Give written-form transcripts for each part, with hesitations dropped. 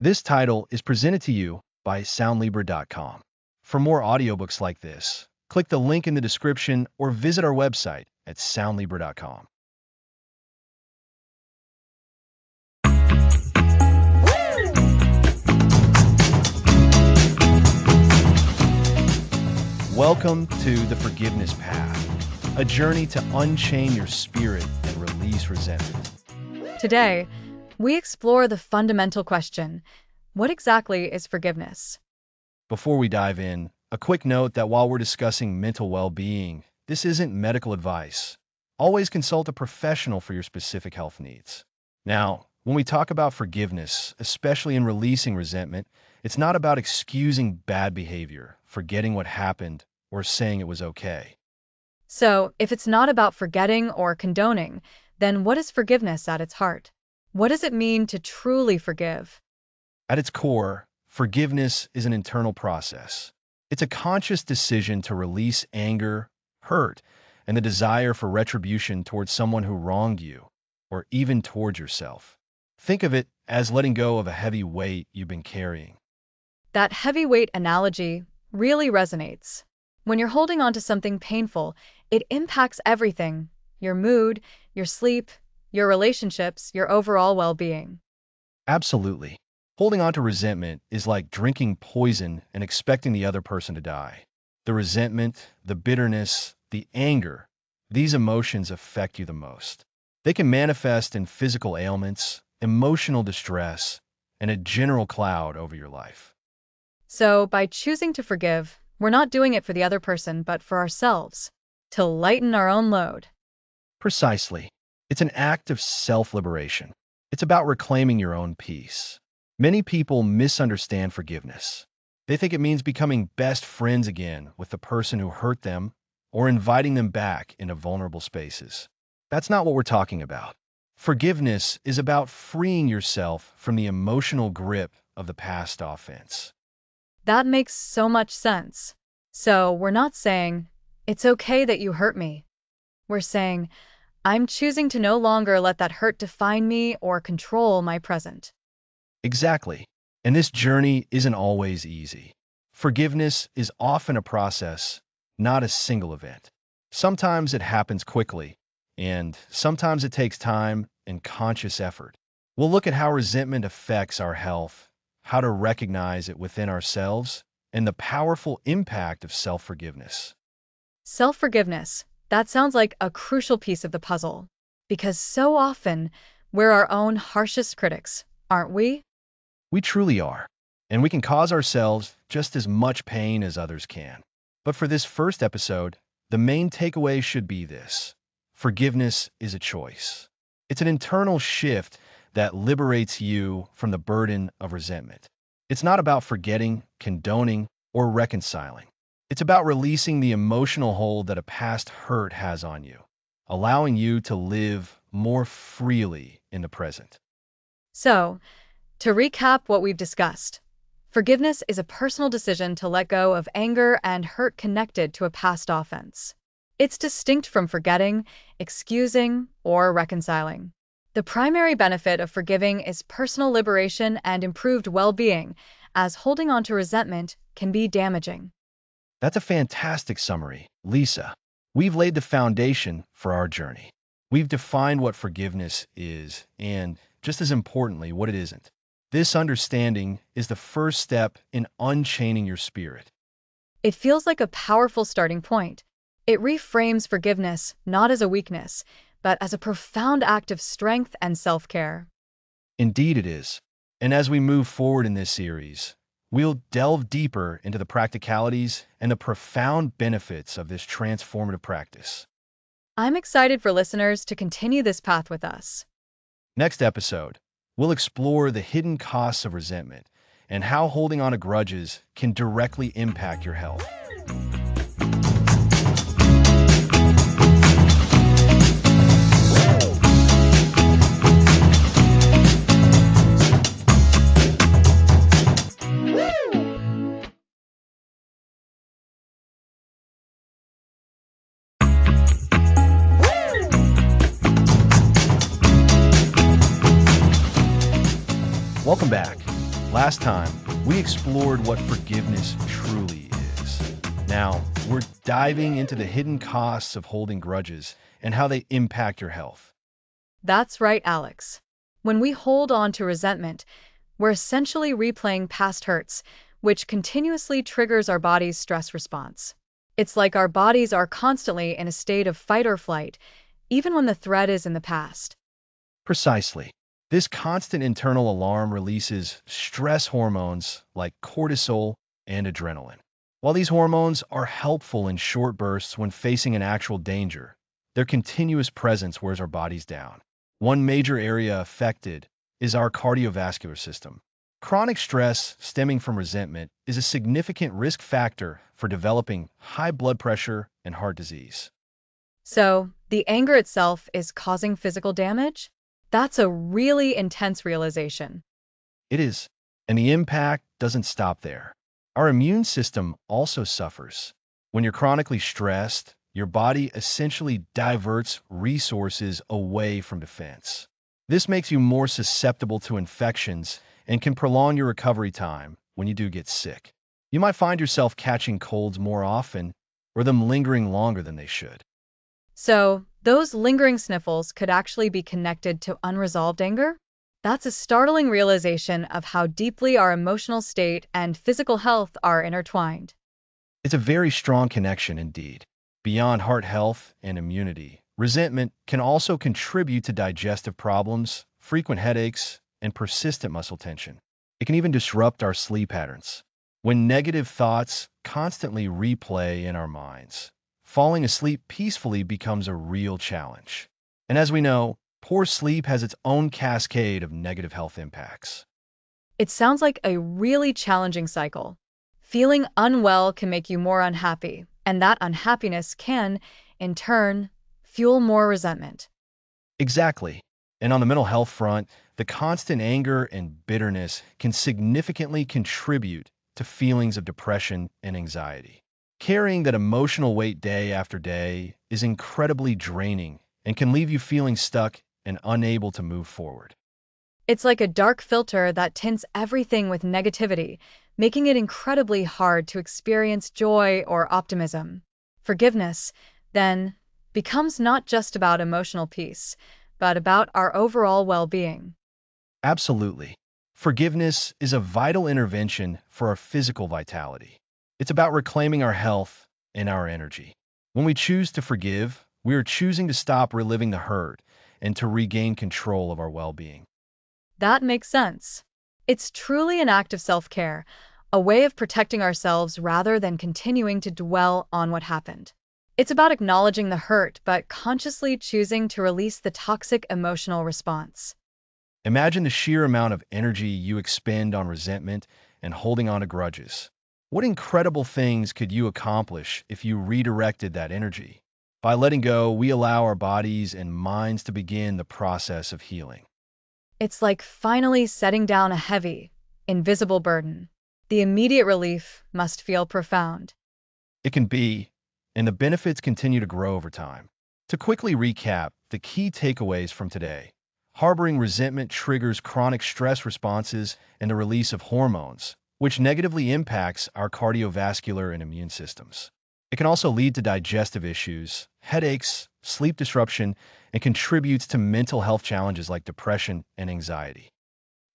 This title is presented to you by Soundlibra.com. For more audiobooks like this, click the link in the description or visit our website at Soundlibra.com. Welcome to The Forgiveness Path, a journey to unchain your spirit and release resentment. Today, we explore the fundamental question, what exactly is forgiveness? Before we dive in, a quick note that while we're discussing mental well-being, this isn't medical advice. Always consult a professional for your specific health needs. Now, when we talk about forgiveness, especially in releasing resentment, it's not about excusing bad behavior, forgetting what happened, or saying it was okay. So, if it's not about forgetting or condoning, then what is forgiveness at its heart? What does it mean to truly forgive? At its core, forgiveness is an internal process. It's a conscious decision to release anger, hurt, and the desire for retribution towards someone who wronged you, or even towards yourself. Think of it as letting go of a heavy weight you've been carrying. That heavyweight analogy really resonates. When you're holding on to something painful, it impacts everything: your mood, your sleep, your relationships, your overall well-being. Absolutely. Holding on to resentment is like drinking poison and expecting the other person to die. The resentment, the bitterness, the anger, these emotions affect you the most. They can manifest in physical ailments, emotional distress, and a general cloud over your life. So, by choosing to forgive, we're not doing it for the other person, but for ourselves, to lighten our own load. Precisely. It's an act of self-liberation. It's about reclaiming your own peace. Many people misunderstand forgiveness. They think it means becoming best friends again with the person who hurt them or inviting them back into vulnerable spaces. That's not what we're talking about. Forgiveness is about freeing yourself from the emotional grip of the past offense. That makes so much sense. So, we're not saying, it's okay that you hurt me. We're saying, I'm choosing to no longer let that hurt define me or control my present. Exactly. And this journey isn't always easy. Forgiveness is often a process, not a single event. Sometimes it happens quickly, and sometimes it takes time and conscious effort. We'll look at how resentment affects our health, how to recognize it within ourselves, and the powerful impact of self-forgiveness. Self-forgiveness, that sounds like a crucial piece of the puzzle. Because so often, we're our own harshest critics, aren't we? We truly are, and we can cause ourselves just as much pain as others can. But for this first episode, the main takeaway should be this: forgiveness is a choice. It's an internal shift that liberates you from the burden of resentment. It's not about forgetting, condoning, or reconciling. It's about releasing the emotional hold that a past hurt has on you, allowing you to live more freely in the present. So, to recap what we've discussed, forgiveness is a personal decision to let go of anger and hurt connected to a past offense. It's distinct from forgetting, excusing, or reconciling. The primary benefit of forgiving is personal liberation and improved well-being, as holding on to resentment can be damaging. That's a fantastic summary, Lisa. We've laid the foundation for our journey. We've defined what forgiveness is and, just as importantly, what it isn't. This understanding is the first step in unchaining your spirit. It feels like a powerful starting point. It reframes forgiveness not as a weakness, but as a profound act of strength and self-care. Indeed it is. And as we move forward in this series, we'll delve deeper into the practicalities and the profound benefits of this transformative practice. I'm excited for listeners to continue this path with us. Next episode, we'll explore the hidden costs of resentment and how holding on to grudges can directly impact your health. Welcome back. Last time, we explored what forgiveness truly is. Now, we're diving into the hidden costs of holding grudges and how they impact your health. That's right, Alex. When we hold on to resentment, we're essentially replaying past hurts, which continuously triggers our body's stress response. It's like our bodies are constantly in a state of fight or flight, even when the threat is in the past. Precisely. This constant internal alarm releases stress hormones like cortisol and adrenaline. While these hormones are helpful in short bursts when facing an actual danger, their continuous presence wears our bodies down. One major area affected is our cardiovascular system. Chronic stress stemming from resentment is a significant risk factor for developing high blood pressure and heart disease. So, the anger itself is causing physical damage? That's a really intense realization. It is, and the impact doesn't stop there. Our immune system also suffers. When you're chronically stressed, your body essentially diverts resources away from defense. This makes you more susceptible to infections and can prolong your recovery time when you do get sick. You might find yourself catching colds more often or them lingering longer than they should. So, those lingering sniffles could actually be connected to unresolved anger? That's a startling realization of how deeply our emotional state and physical health are intertwined. It's a very strong connection indeed. Beyond heart health and immunity, resentment can also contribute to digestive problems, frequent headaches, and persistent muscle tension. It can even disrupt our sleep patterns. When negative thoughts constantly replay in our minds, falling asleep peacefully becomes a real challenge. And as we know, poor sleep has its own cascade of negative health impacts. It sounds like a really challenging cycle. Feeling unwell can make you more unhappy, and that unhappiness can, in turn, fuel more resentment. Exactly. And on the mental health front, the constant anger and bitterness can significantly contribute to feelings of depression and anxiety. Carrying that emotional weight day after day is incredibly draining and can leave you feeling stuck and unable to move forward. It's like a dark filter that tints everything with negativity, making it incredibly hard to experience joy or optimism. Forgiveness, then, becomes not just about emotional peace, but about our overall well-being. Absolutely. Forgiveness is a vital intervention for our physical vitality. It's about reclaiming our health and our energy. When we choose to forgive, we are choosing to stop reliving the hurt and to regain control of our well-being. That makes sense. It's truly an act of self-care, a way of protecting ourselves rather than continuing to dwell on what happened. It's about acknowledging the hurt but consciously choosing to release the toxic emotional response. Imagine the sheer amount of energy you expend on resentment and holding on to grudges. What incredible things could you accomplish if you redirected that energy? By letting go, we allow our bodies and minds to begin the process of healing. It's like finally setting down a heavy, invisible burden. The immediate relief must feel profound. It can be, and the benefits continue to grow over time. To quickly recap the key takeaways from today, harboring resentment triggers chronic stress responses and the release of hormones, which negatively impacts our cardiovascular and immune systems. It can also lead to digestive issues, headaches, sleep disruption, and contributes to mental health challenges like depression and anxiety.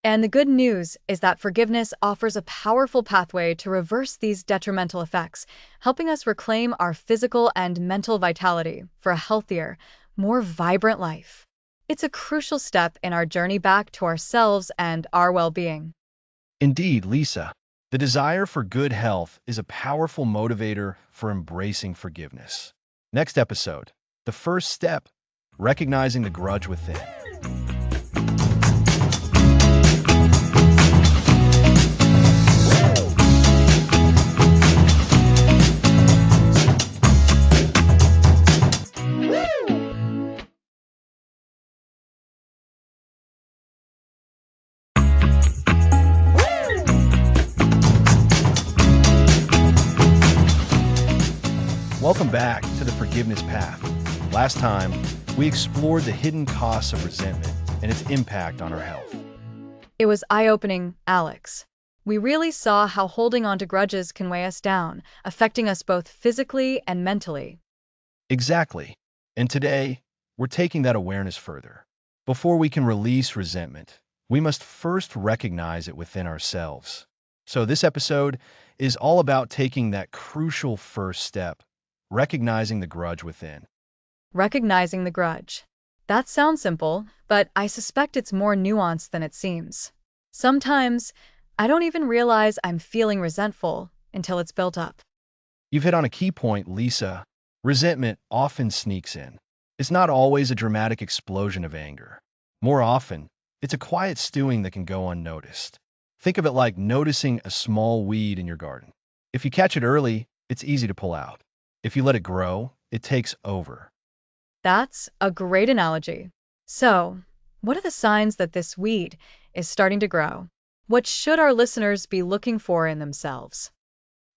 And the good news is that forgiveness offers a powerful pathway to reverse these detrimental effects, helping us reclaim our physical and mental vitality for a healthier, more vibrant life. It's a crucial step in our journey back to ourselves and our well-being. Indeed, Lisa, the desire for good health is a powerful motivator for embracing forgiveness. Next episode, the first step, recognizing the grudge within. Welcome back to the Forgiveness Path. Last time, we explored the hidden costs of resentment and its impact on our health. It was eye-opening, Alex. we really saw how holding on to grudges can weigh us down, affecting us both physically and mentally. Exactly. And today, we're taking that awareness further. Before we can release resentment, we must first recognize it within ourselves. So this episode is all about taking that crucial first step, recognizing the grudge within. Recognizing the grudge. That sounds simple, but I suspect it's more nuanced than it seems. Sometimes, I don't even realize I'm feeling resentful until it's built up. You've hit on a key point, Lisa. Resentment often sneaks in. It's not always a dramatic explosion of anger. More often, it's a quiet stewing that can go unnoticed. Think of it like noticing a small weed in your garden. If you catch it early, it's easy to pull out. If you let it grow, it takes over. That's a great analogy. So, what are the signs that this weed is starting to grow? What should our listeners be looking for in themselves?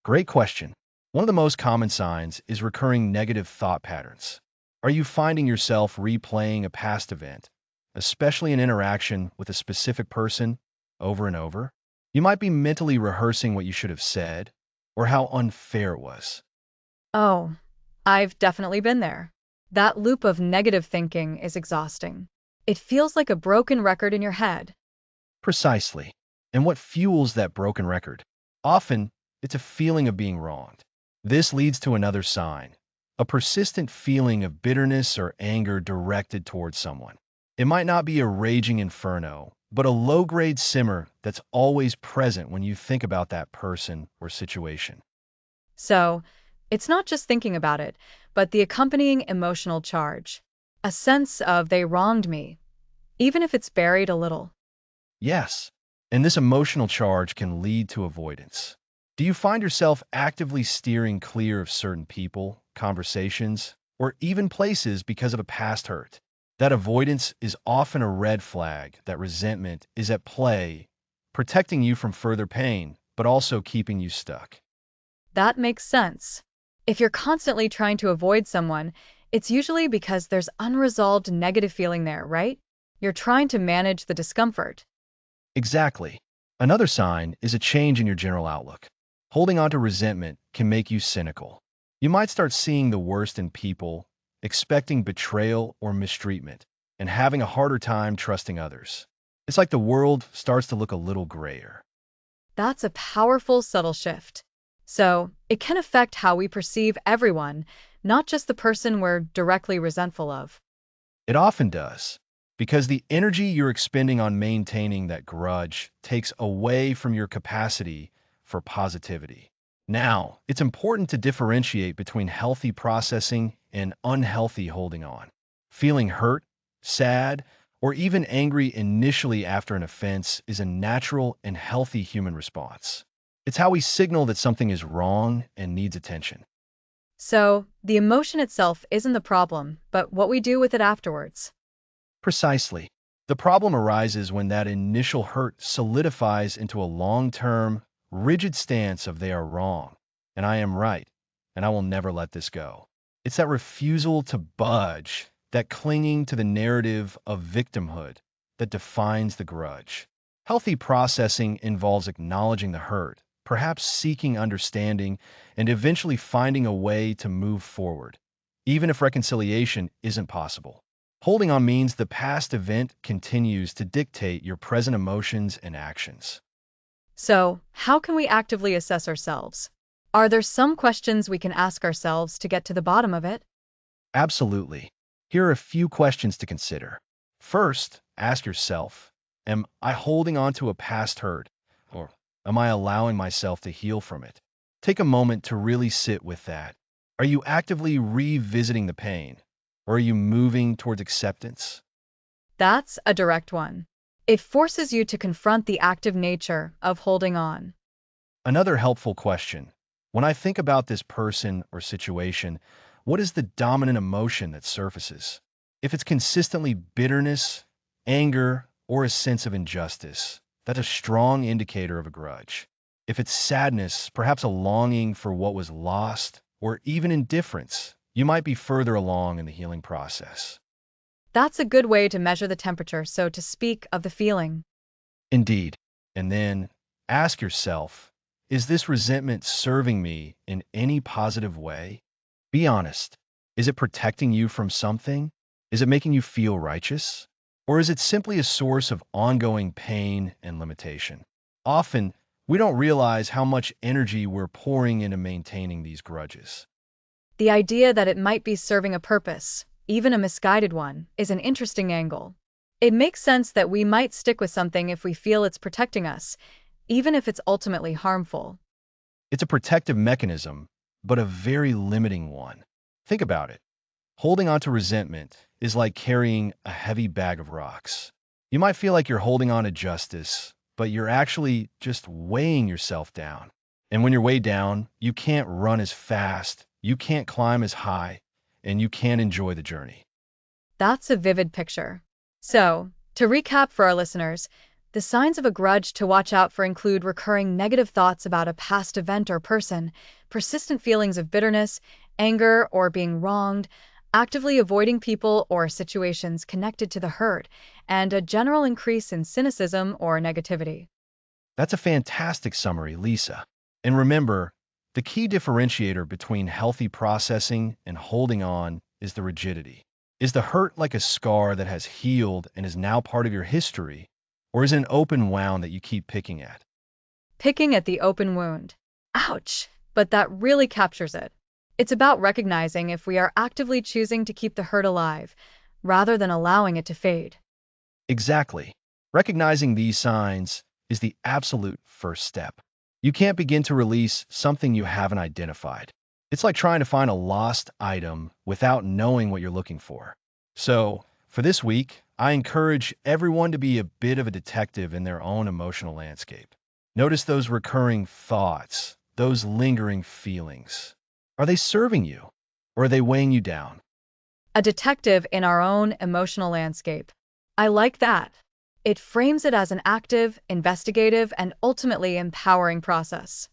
Great question. One of the most common signs is recurring negative thought patterns. Are you finding yourself replaying a past event, especially an interaction with a specific person, over and over? You might be mentally rehearsing what you should have said, or how unfair it was. Oh, I've definitely been there. That loop of negative thinking is exhausting. It feels like a broken record in your head. Precisely. And what fuels that broken record? Often, it's a feeling of being wronged. This leads to another sign, a persistent feeling of bitterness or anger directed towards someone. It might not be a raging inferno, but a low-grade simmer that's always present when you think about that person or situation. So, it's not just thinking about it, but the accompanying emotional charge. A sense of they wronged me, even if it's buried a little. Yes, and this emotional charge can lead to avoidance. Do you find yourself actively steering clear of certain people, conversations, or even places because of a past hurt? That avoidance is often a red flag that resentment is at play, protecting you from further pain, but also keeping you stuck. That makes sense. If you're constantly trying to avoid someone, it's usually because there's unresolved negative feeling there, right? You're trying to manage the discomfort. Exactly. Another sign is a change in your general outlook. Holding on to resentment can make you cynical. You might start seeing the worst in people, expecting betrayal or mistreatment, and having a harder time trusting others. It's like the world starts to look a little grayer. That's a powerful, subtle shift. So, it can affect how we perceive everyone, not just the person we're directly resentful of. It often does, because the energy you're expending on maintaining that grudge takes away from your capacity for positivity. Now, it's important to differentiate between healthy processing and unhealthy holding on. Feeling hurt, sad, or even angry initially after an offense is a natural and healthy human response. It's how we signal that something is wrong and needs attention. So, the emotion itself isn't the problem, but what we do with it afterwards. Precisely. The problem arises when that initial hurt solidifies into a long-term, rigid stance of they are wrong, and I am right, and I will never let this go. It's that refusal to budge, that clinging to the narrative of victimhood that defines the grudge. Healthy processing involves acknowledging the hurt, perhaps seeking understanding, and eventually finding a way to move forward, even if reconciliation isn't possible. Holding on means the past event continues to dictate your present emotions and actions. So, how can we actively assess ourselves? Are there some questions we can ask ourselves to get to the bottom of it? Absolutely. Here are a few questions to consider. First, ask yourself, am I holding on to a past hurt, or am I allowing myself to heal from it? Take a moment to really sit with that. Are you actively revisiting the pain, or are you moving towards acceptance? That's a direct one. It forces you to confront the active nature of holding on. Another helpful question. When I think about this person or situation, what is the dominant emotion that surfaces? If it's consistently bitterness, anger, or a sense of injustice, that's a strong indicator of a grudge. If it's sadness, perhaps a longing for what was lost, or even indifference, you might be further along in the healing process. That's a good way to measure the temperature, so to speak, of the feeling. Indeed. And then, Ask yourself, is this resentment serving me in any positive way? Be honest. Is it protecting you from something? Is it making you feel righteous? Or is it simply a source of ongoing pain and limitation? Often, we don't realize how much energy we're pouring into maintaining these grudges. The idea that it might be serving a purpose, even a misguided one, is an interesting angle. It makes sense that we might stick with something if we feel it's protecting us, even if it's ultimately harmful. It's a protective mechanism, but a very limiting one. Think about it. Holding on to resentment is like carrying a heavy bag of rocks. You might feel like you're holding on to justice, but you're actually just weighing yourself down. And when you're weighed down, you can't run as fast, you can't climb as high, and you can't enjoy the journey. That's a vivid picture. So, to recap for our listeners, the signs of a grudge to watch out for include recurring negative thoughts about a past event or person, persistent feelings of bitterness, anger, or being wronged, actively avoiding people or situations connected to the hurt, and a general increase in cynicism or negativity. That's a fantastic summary, Lisa. And remember, the key differentiator between healthy processing and holding on is the rigidity. Is the hurt like a scar that has healed and is now part of your history, or is it an open wound that you keep picking at? Picking at the open wound. Ouch! But that really captures it. It's about recognizing if we are actively choosing to keep the hurt alive, rather than allowing it to fade. Exactly. Recognizing these signs is the absolute first step. You can't begin to release something you haven't identified. It's like trying to find a lost item without knowing what you're looking for. So, for this week, I encourage everyone to be a bit of a detective in their own emotional landscape. Notice those recurring thoughts, those lingering feelings. Are they serving you, or are they weighing you down? A detective in our own emotional landscape. I like that. It frames it as an active, investigative, and ultimately empowering process.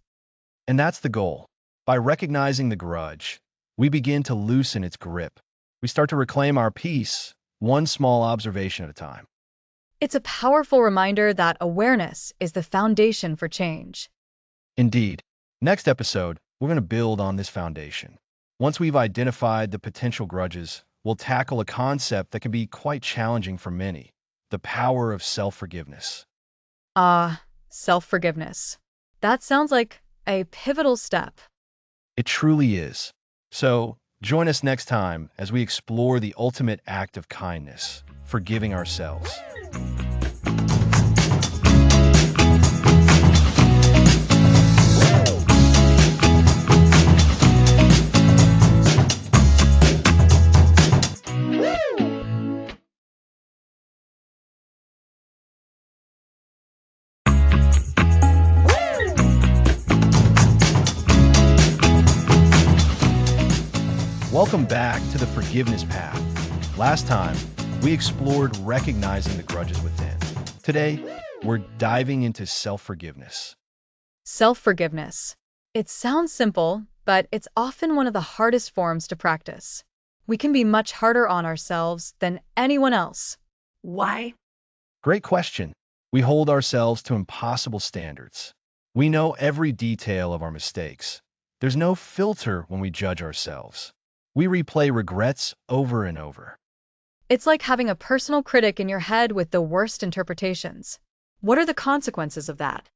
And that's the goal. By recognizing the grudge, we begin to loosen its grip. We start to reclaim our peace, one small observation at a time. It's a powerful reminder that awareness is the foundation for change. Indeed, next episode, we're going to build on this foundation. Once we've identified the potential grudges, we'll tackle a concept that can be quite challenging for many, the power of self-forgiveness. Ah, self-forgiveness. That sounds like a pivotal step. It truly is. So, join us next time as we explore the ultimate act of kindness, forgiving ourselves. Welcome back to the Forgiveness Path. Last time, we explored recognizing the grudges within. Today, we're diving into self-forgiveness. Self-forgiveness. It sounds simple, but it's often one of the hardest forms to practice. We can be much harder on ourselves than anyone else. Why? Great question. We hold ourselves to impossible standards. We know every detail of our mistakes. There's no filter when we judge ourselves. We replay regrets over and over. It's like having a personal critic in your head with the worst interpretations. What are the consequences of that?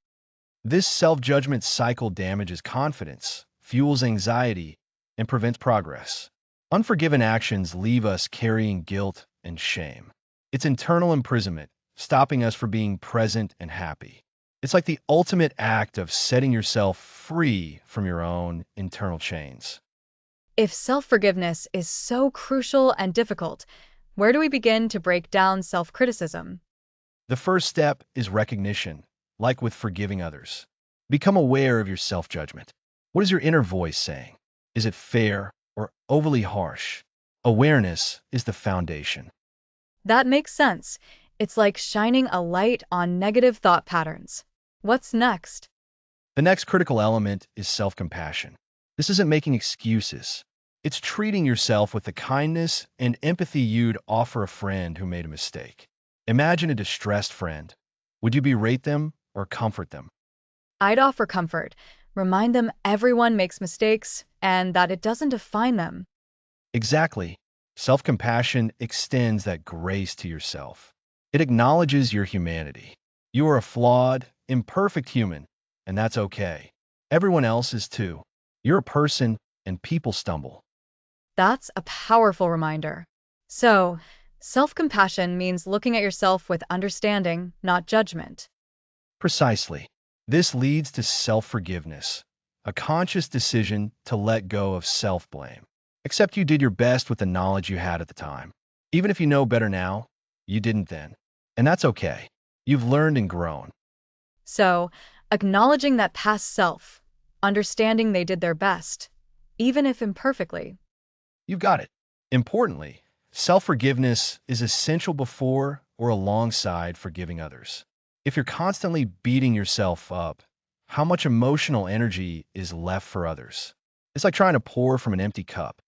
This self-judgment cycle damages confidence, fuels anxiety, and prevents progress. Unforgiven actions leave us carrying guilt and shame. It's internal imprisonment, stopping us from being present and happy. It's like the ultimate act of setting yourself free from your own internal chains. If self-forgiveness is so crucial and difficult, where do we begin to break down self-criticism? The first step is recognition, like with forgiving others. Become aware of your self-judgment. What is your inner voice saying? Is it fair or overly harsh? Awareness is the foundation. That makes sense. It's like shining a light on negative thought patterns. What's next? The next critical element is self-compassion. This isn't making excuses. It's treating yourself with the kindness and empathy you'd offer a friend who made a mistake. Imagine a distressed friend. Would you berate them or comfort them? I'd offer comfort. Remind them everyone makes mistakes and that it doesn't define them. Exactly. Self-compassion extends that grace to yourself. It acknowledges your humanity. You are a flawed, imperfect human, and that's okay. Everyone else is too. You're a person, and people stumble. That's a powerful reminder. So, self compassion means looking at yourself with understanding, not judgment. Precisely. This leads to self-forgiveness, a conscious decision to let go of self-blame. Accept you did your best with the knowledge you had at the time. Even if you know better now, you didn't then. And that's okay. You've learned and grown. So, acknowledging that past self, understanding they did their best, even if imperfectly. You've got it. Importantly, self-forgiveness is essential before or alongside forgiving others. If you're constantly beating yourself up, how much emotional energy is left for others? It's like trying to pour from an empty cup.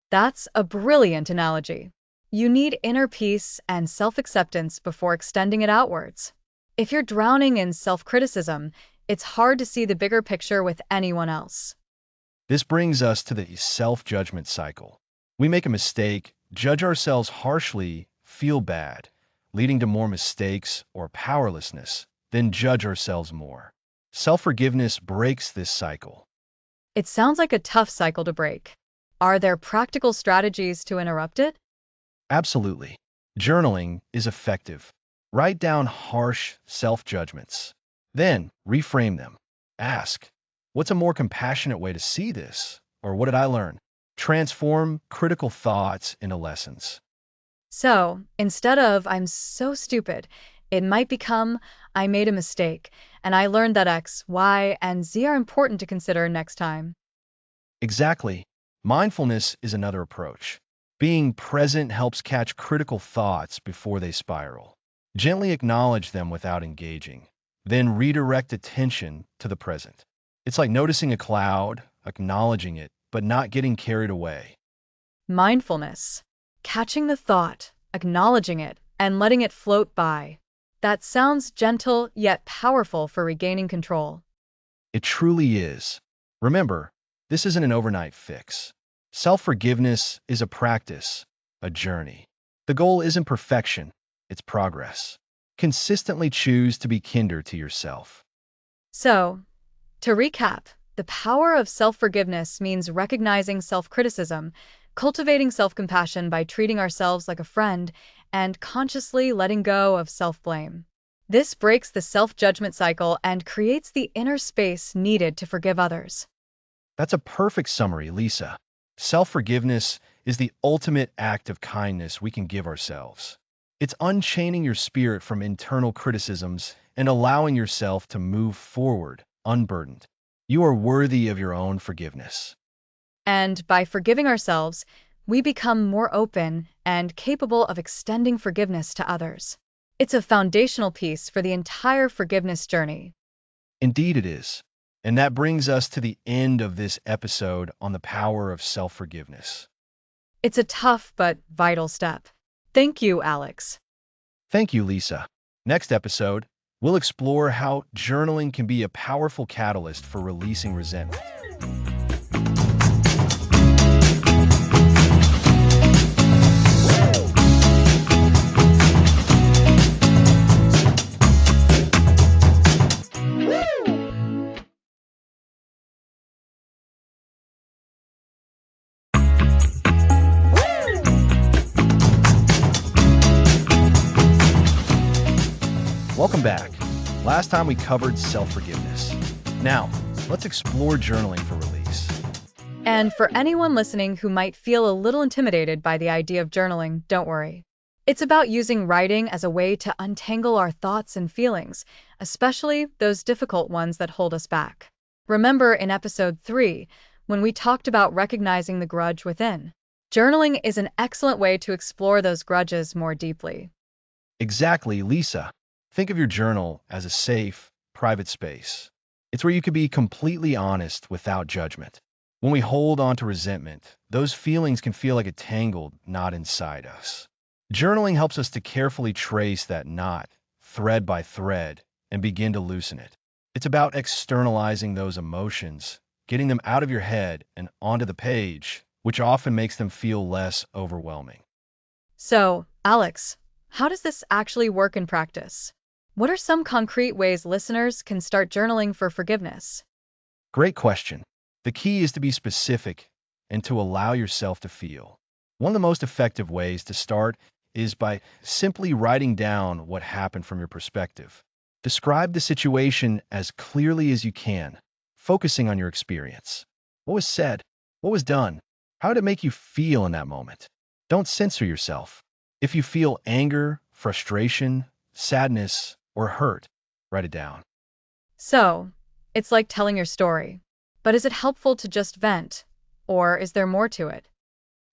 That's a brilliant analogy. You need inner peace and self acceptance before extending it outwards. If you're drowning in self criticism, it's hard to see the bigger picture with anyone else. This brings us to the self-judgment cycle. We make a mistake, judge ourselves harshly, feel bad, leading to more mistakes or powerlessness, then judge ourselves more. Self-forgiveness breaks this cycle. It sounds like a tough cycle to break. Are there practical strategies to interrupt it? Absolutely. Journaling is effective. Write down harsh self-judgments. Then reframe them. Ask, what's a more compassionate way to see this? Or what did I learn? Transform critical thoughts into lessons. So, instead of I'm so stupid, it might become I made a mistake and I learned that X, Y, and Z are important to consider next time. Exactly. Mindfulness is another approach. Being present helps catch critical thoughts before they spiral. Gently acknowledge them without engaging, then redirect attention to the present. It's like noticing a cloud, acknowledging it, but not getting carried away. Mindfulness. Catching the thought, acknowledging it, and letting it float by. That sounds gentle yet powerful for regaining control. It truly is. Remember, this isn't an overnight fix. Self-forgiveness is a practice, a journey. The goal isn't perfection, it's progress. Consistently choose to be kinder to yourself. So, to recap, the power of self forgiveness means recognizing self criticism, cultivating self compassion by treating ourselves like a friend, and consciously letting go of self blame. This breaks the self judgment cycle and creates the inner space needed to forgive others. That's a perfect summary, Lisa. Self-forgiveness is the ultimate act of kindness we can give ourselves. It's unchaining your spirit from internal criticisms and allowing yourself to move forward, unburdened. You are worthy of your own forgiveness. And by forgiving ourselves, we become more open and capable of extending forgiveness to others. It's a foundational piece for the entire forgiveness journey. Indeed it is. And that brings us to the end of this episode on the power of self-forgiveness. It's a tough but vital step. Thank you, Alex. Thank you, Lisa. Next episode, we'll explore how journaling can be a powerful catalyst for releasing resentment. Welcome back. Last time we covered self-forgiveness. Now, let's explore journaling for release. And for anyone listening who might feel a little intimidated by the idea of journaling, don't worry. It's about using writing as a way to untangle our thoughts and feelings, especially those difficult ones that hold us back. Remember in episode 3, when we talked about recognizing the grudge within? Journaling is an excellent way to explore those grudges more deeply. Exactly, Lisa. Think of your journal as a safe, private space. It's where you can be completely honest without judgment. When we hold on to resentment, those feelings can feel like a tangled knot inside us. Journaling helps us to carefully trace that knot, thread by thread, and begin to loosen it. It's about externalizing those emotions, getting them out of your head and onto the page, which often makes them feel less overwhelming. So, Alex, how does this actually work in practice? What are some concrete ways listeners can start journaling for forgiveness? Great question. The key is to be specific and to allow yourself to feel. One of the most effective ways to start is by simply writing down what happened from your perspective. Describe the situation as clearly as you can, focusing on your experience. What was said? What was done? How did it make you feel in that moment? Don't censor yourself. If you feel anger, frustration, sadness, or hurt, write it down. So, it's like telling your story. But is it helpful to just vent? Or is there more to it?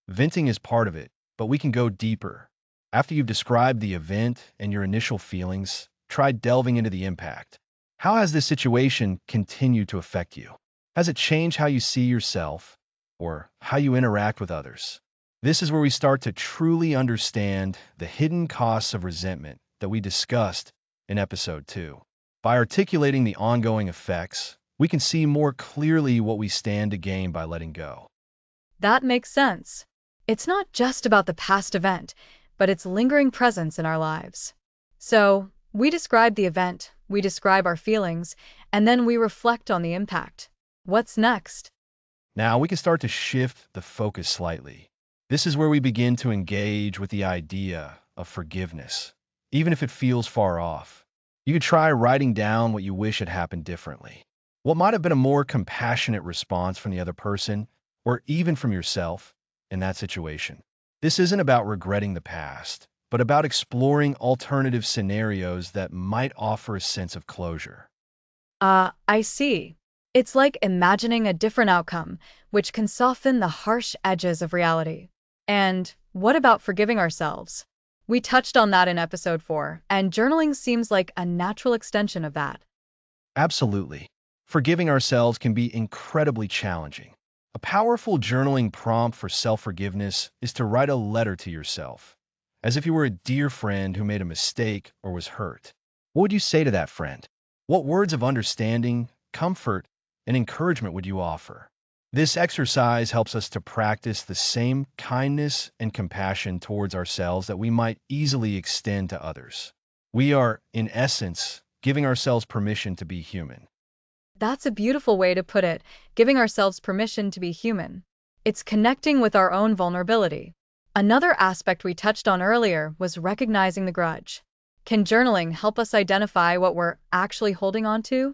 Venting is part of it, but we can go deeper. After you've described the event and your initial feelings, try delving into the impact. How has this situation continued to affect you? Has it changed how you see yourself or how you interact with others? This is where we start to truly understand the hidden costs of resentment that we discussed in episode 2. By articulating the ongoing effects, we can see more clearly what we stand to gain by letting go. That makes sense. It's not just about the past event, but its lingering presence in our lives. So, we describe the event, we describe our feelings, and then we reflect on the impact. What's next? Now we can start to shift the focus slightly. This is where we begin to engage with the idea of forgiveness, even if it feels far off. You could try writing down what you wish had happened differently. What might have been a more compassionate response from the other person, or even from yourself, in that situation. This isn't about regretting the past, but about exploring alternative scenarios that might offer a sense of closure. I see. It's like imagining a different outcome, which can soften the harsh edges of reality. And what about forgiving ourselves? We touched on that in episode 4, and journaling seems like a natural extension of that. Absolutely. Forgiving ourselves can be incredibly challenging. A powerful journaling prompt for self-forgiveness is to write a letter to yourself, as if you were a dear friend who made a mistake or was hurt. What would you say to that friend? What words of understanding, comfort, and encouragement would you offer? This exercise helps us to practice the same kindness and compassion towards ourselves that we might easily extend to others. We are, in essence, giving ourselves permission to be human. That's a beautiful way to put it, giving ourselves permission to be human. It's connecting with our own vulnerability. Another aspect we touched on earlier was recognizing the grudge. Can journaling help us identify what we're actually holding on to?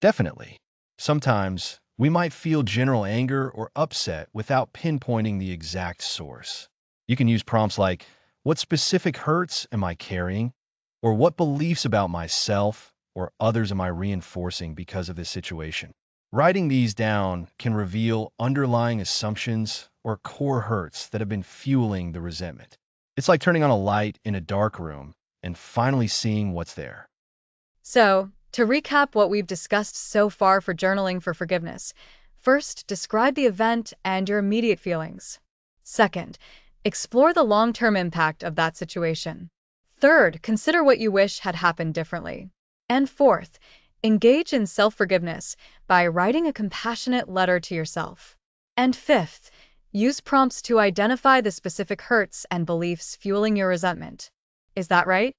Definitely. Sometimes we might feel general anger or upset without pinpointing the exact source. You can use prompts like, what specific hurts am I carrying? Or what beliefs about myself or others am I reinforcing because of this situation? Writing these down can reveal underlying assumptions or core hurts that have been fueling the resentment. It's like turning on a light in a dark room and finally seeing what's there. So, to recap what we've discussed so far for journaling for forgiveness, first, describe the event and your immediate feelings. Second, explore the long-term impact of that situation. Third, consider what you wish had happened differently. And fourth, engage in self-forgiveness by writing a compassionate letter to yourself. And fifth, use prompts to identify the specific hurts and beliefs fueling your resentment. Is that right?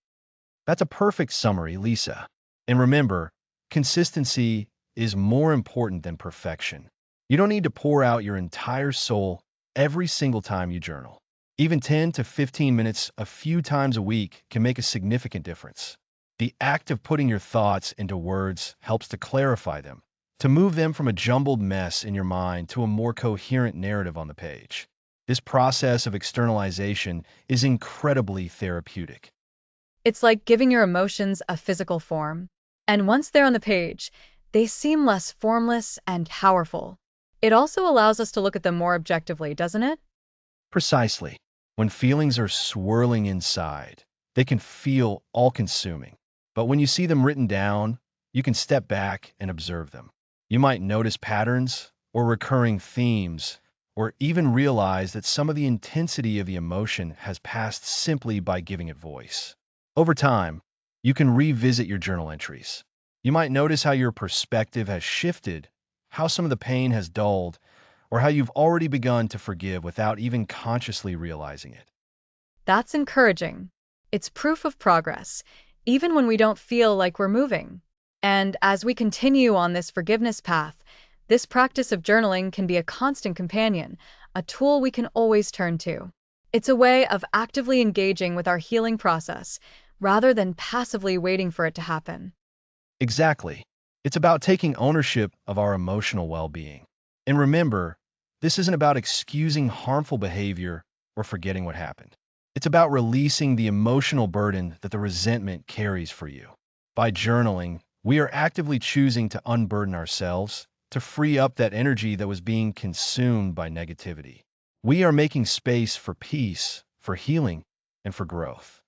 That's a perfect summary, Lisa. And remember, consistency is more important than perfection. You don't need to pour out your entire soul every single time you journal. Even 10 to 15 minutes a few times a week can make a significant difference. The act of putting your thoughts into words helps to clarify them, to move them from a jumbled mess in your mind to a more coherent narrative on the page. This process of externalization is incredibly therapeutic. It's like giving your emotions a physical form. And once they're on the page, they seem less formless and powerful. It also allows us to look at them more objectively, doesn't it? Precisely. When feelings are swirling inside, they can feel all-consuming. But when you see them written down, you can step back and observe them. You might notice patterns or recurring themes, or even realize that some of the intensity of the emotion has passed simply by giving it voice. Over time, you can revisit your journal entries. You might notice how your perspective has shifted, how some of the pain has dulled, or how you've already begun to forgive without even consciously realizing it. That's encouraging. It's proof of progress, even when we don't feel like we're moving. And as we continue on this forgiveness path, this practice of journaling can be a constant companion, a tool we can always turn to. It's a way of actively engaging with our healing process rather than passively waiting for it to happen. Exactly. It's about taking ownership of our emotional well-being. And remember, this isn't about excusing harmful behavior or forgetting what happened. It's about releasing the emotional burden that the resentment carries for you. By journaling, we are actively choosing to unburden ourselves, to free up that energy that was being consumed by negativity. We are making space for peace, for healing, and for growth.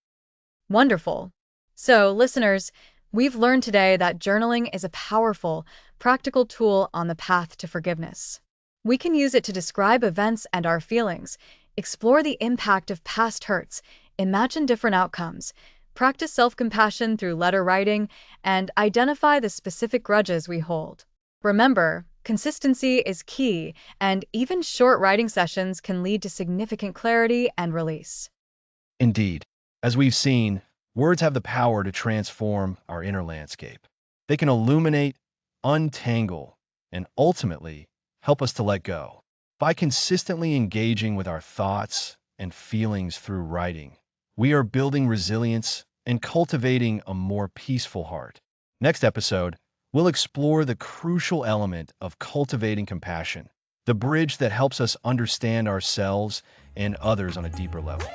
Wonderful. So, listeners, we've learned today that journaling is a powerful, practical tool on the path to forgiveness. We can use it to describe events and our feelings, explore the impact of past hurts, imagine different outcomes, practice self-compassion through letter writing, and identify the specific grudges we hold. Remember, consistency is key, and even short writing sessions can lead to significant clarity and release. Indeed, as we've seen, words have the power to transform our inner landscape. They can illuminate, untangle, and ultimately help us to let go. By consistently engaging with our thoughts and feelings through writing, we are building resilience and cultivating a more peaceful heart. Next episode, we'll explore the crucial element of cultivating compassion, the bridge that helps us understand ourselves and others on a deeper level.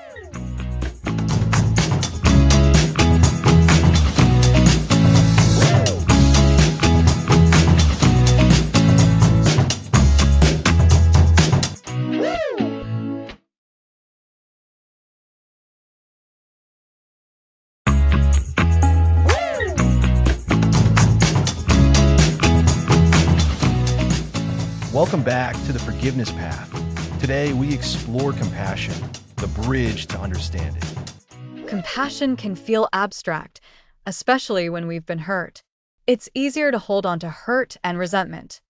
Welcome back to the Forgiveness Path. Today we explore compassion, the bridge to understand it. Compassion can feel abstract, especially when we've been hurt. It's easier to hold on to hurt and resentment.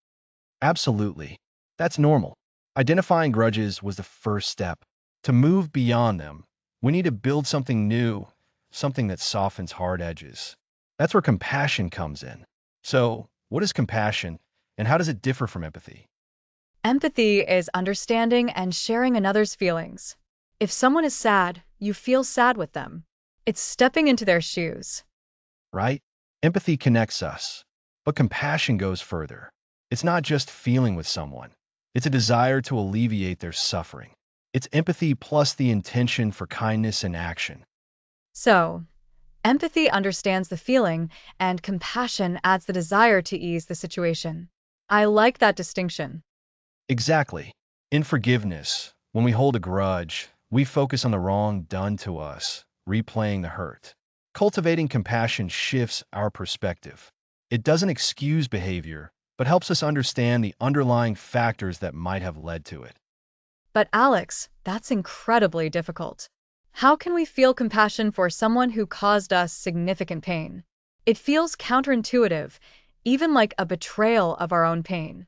Absolutely. That's normal. Identifying grudges was the first step. To move beyond them, we need to build something new, something that softens hard edges. That's where compassion comes in. So, what is compassion, and how does it differ from empathy? Empathy is understanding and sharing another's feelings. If someone is sad, you feel sad with them. It's stepping into their shoes. Right? Empathy connects us, but compassion goes further. It's not just feeling with someone. It's a desire to alleviate their suffering. It's empathy plus the intention for kindness and action. So, empathy understands the feeling, and compassion adds the desire to ease the situation. I like that distinction. Exactly. In forgiveness, when we hold a grudge, we focus on the wrong done to us, replaying the hurt. Cultivating compassion shifts our perspective. It doesn't excuse behavior, but helps us understand the underlying factors that might have led to it. But Alex, that's incredibly difficult. How can we feel compassion for someone who caused us significant pain? It feels counterintuitive, even like a betrayal of our own pain.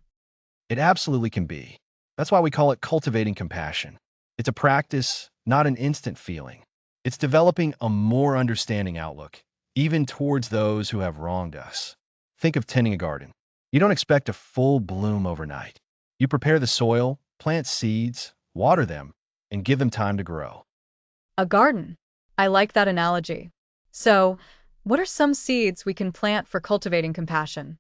It absolutely can be. That's why we call it cultivating compassion. It's a practice, not an instant feeling. It's developing a more understanding outlook, even towards those who have wronged us. Think of tending a garden. You don't expect a full bloom overnight. You prepare the soil, plant seeds, water them, and give them time to grow. A garden. I like that analogy. So, what are some seeds we can plant for cultivating compassion?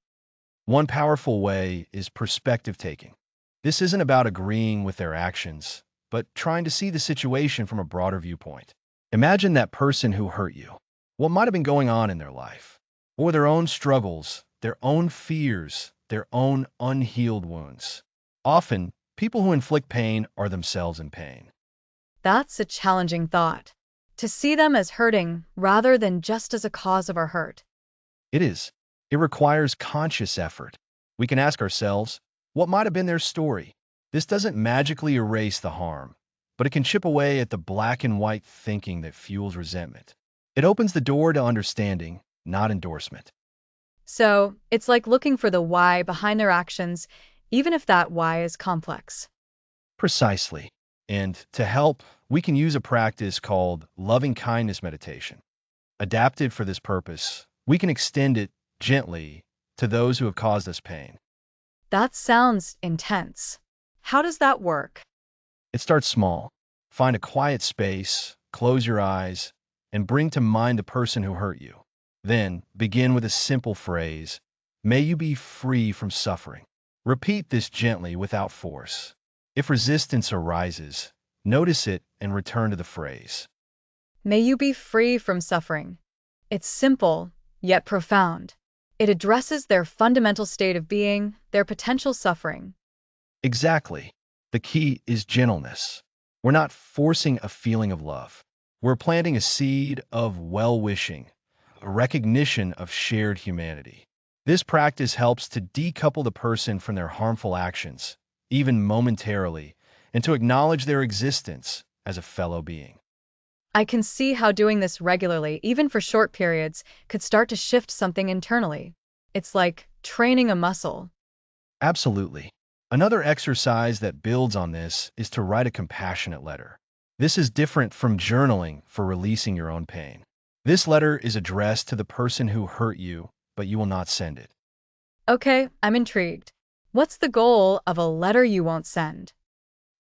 One powerful way is perspective taking. This isn't about agreeing with their actions, but trying to see the situation from a broader viewpoint. Imagine that person who hurt you. What might have been going on in their life? Or their own struggles, their own fears, their own unhealed wounds. Often, people who inflict pain are themselves in pain. That's a challenging thought. To see them as hurting rather than just as a cause of our hurt. It is. It requires conscious effort. We can ask ourselves, what might have been their story? This doesn't magically erase the harm, but it can chip away at the black and white thinking that fuels resentment. It opens the door to understanding, not endorsement. So, it's like looking for the why behind their actions, even if that why is complex. Precisely. And to help, we can use a practice called loving kindness meditation. Adapted for this purpose, we can extend it gently to those who have caused us pain. That sounds intense. How does that work? It starts small. Find a quiet space, close your eyes, and bring to mind the person who hurt you. Then begin with a simple phrase, may you be free from suffering. Repeat this gently without force. If resistance arises, notice it and return to the phrase. May you be free from suffering. It's simple, yet profound. It addresses their fundamental state of being, their potential suffering. Exactly. The key is gentleness. We're not forcing a feeling of love. We're planting a seed of well-wishing, a recognition of shared humanity. This practice helps to decouple the person from their harmful actions, even momentarily, and to acknowledge their existence as a fellow being. I can see how doing this regularly, even for short periods, could start to shift something internally. It's like training a muscle. Absolutely. Another exercise that builds on this is to write a compassionate letter. This is different from journaling for releasing your own pain. This letter is addressed to the person who hurt you, but you will not send it. Okay, I'm intrigued. What's the goal of a letter you won't send?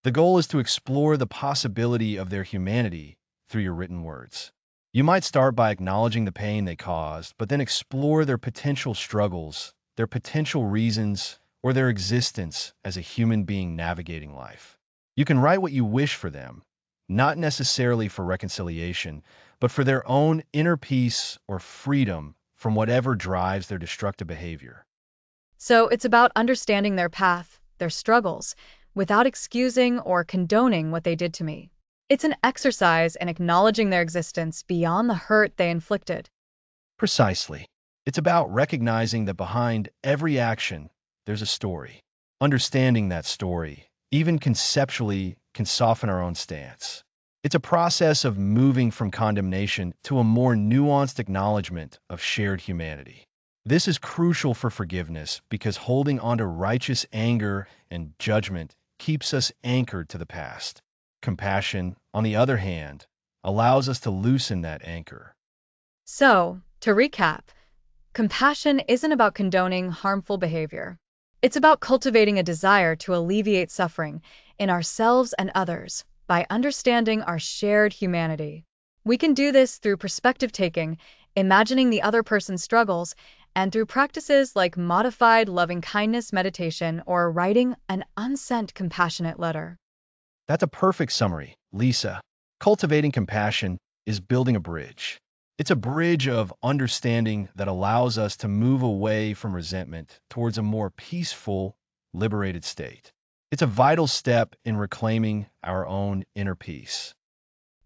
The goal is to explore the possibility of their humanity through your written words. You might start by acknowledging the pain they caused, but then explore their potential struggles, their potential reasons, or their existence as a human being navigating life. You can write what you wish for them, not necessarily for reconciliation, but for their own inner peace or freedom from whatever drives their destructive behavior. So it's about understanding their path, their struggles, without excusing or condoning what they did to me. It's an exercise in acknowledging their existence beyond the hurt they inflicted. Precisely. It's about recognizing that behind every action, there's a story. Understanding that story, even conceptually, can soften our own stance. It's a process of moving from condemnation to a more nuanced acknowledgement of shared humanity. This is crucial for forgiveness because holding onto righteous anger and judgment keeps us anchored to the past. Compassion, on the other hand, allows us to loosen that anchor. So, to recap, compassion isn't about condoning harmful behavior. It's about cultivating a desire to alleviate suffering in ourselves and others by understanding our shared humanity. We can do this through perspective taking, imagining the other person's struggles, and through practices like modified loving kindness meditation or writing an unsent compassionate letter. That's a perfect summary, Lisa. Cultivating compassion is building a bridge. It's a bridge of understanding that allows us to move away from resentment towards a more peaceful, liberated state. It's a vital step in reclaiming our own inner peace.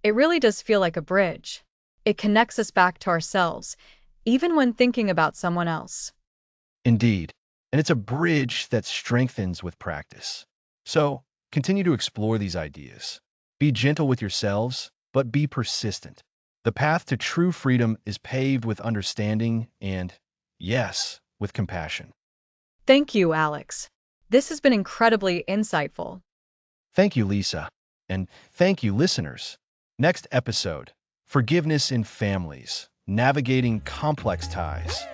It really does feel like a bridge. It connects us back to ourselves, even when thinking about someone else. Indeed, and it's a bridge that strengthens with practice. So, continue to explore these ideas. Be gentle with yourselves, but be persistent. The path to true freedom is paved with understanding and, yes, with compassion. Thank you, Alex. This has been incredibly insightful. Thank you, Lisa. And thank you, listeners. Next episode, Forgiveness in Families, Navigating Complex Ties.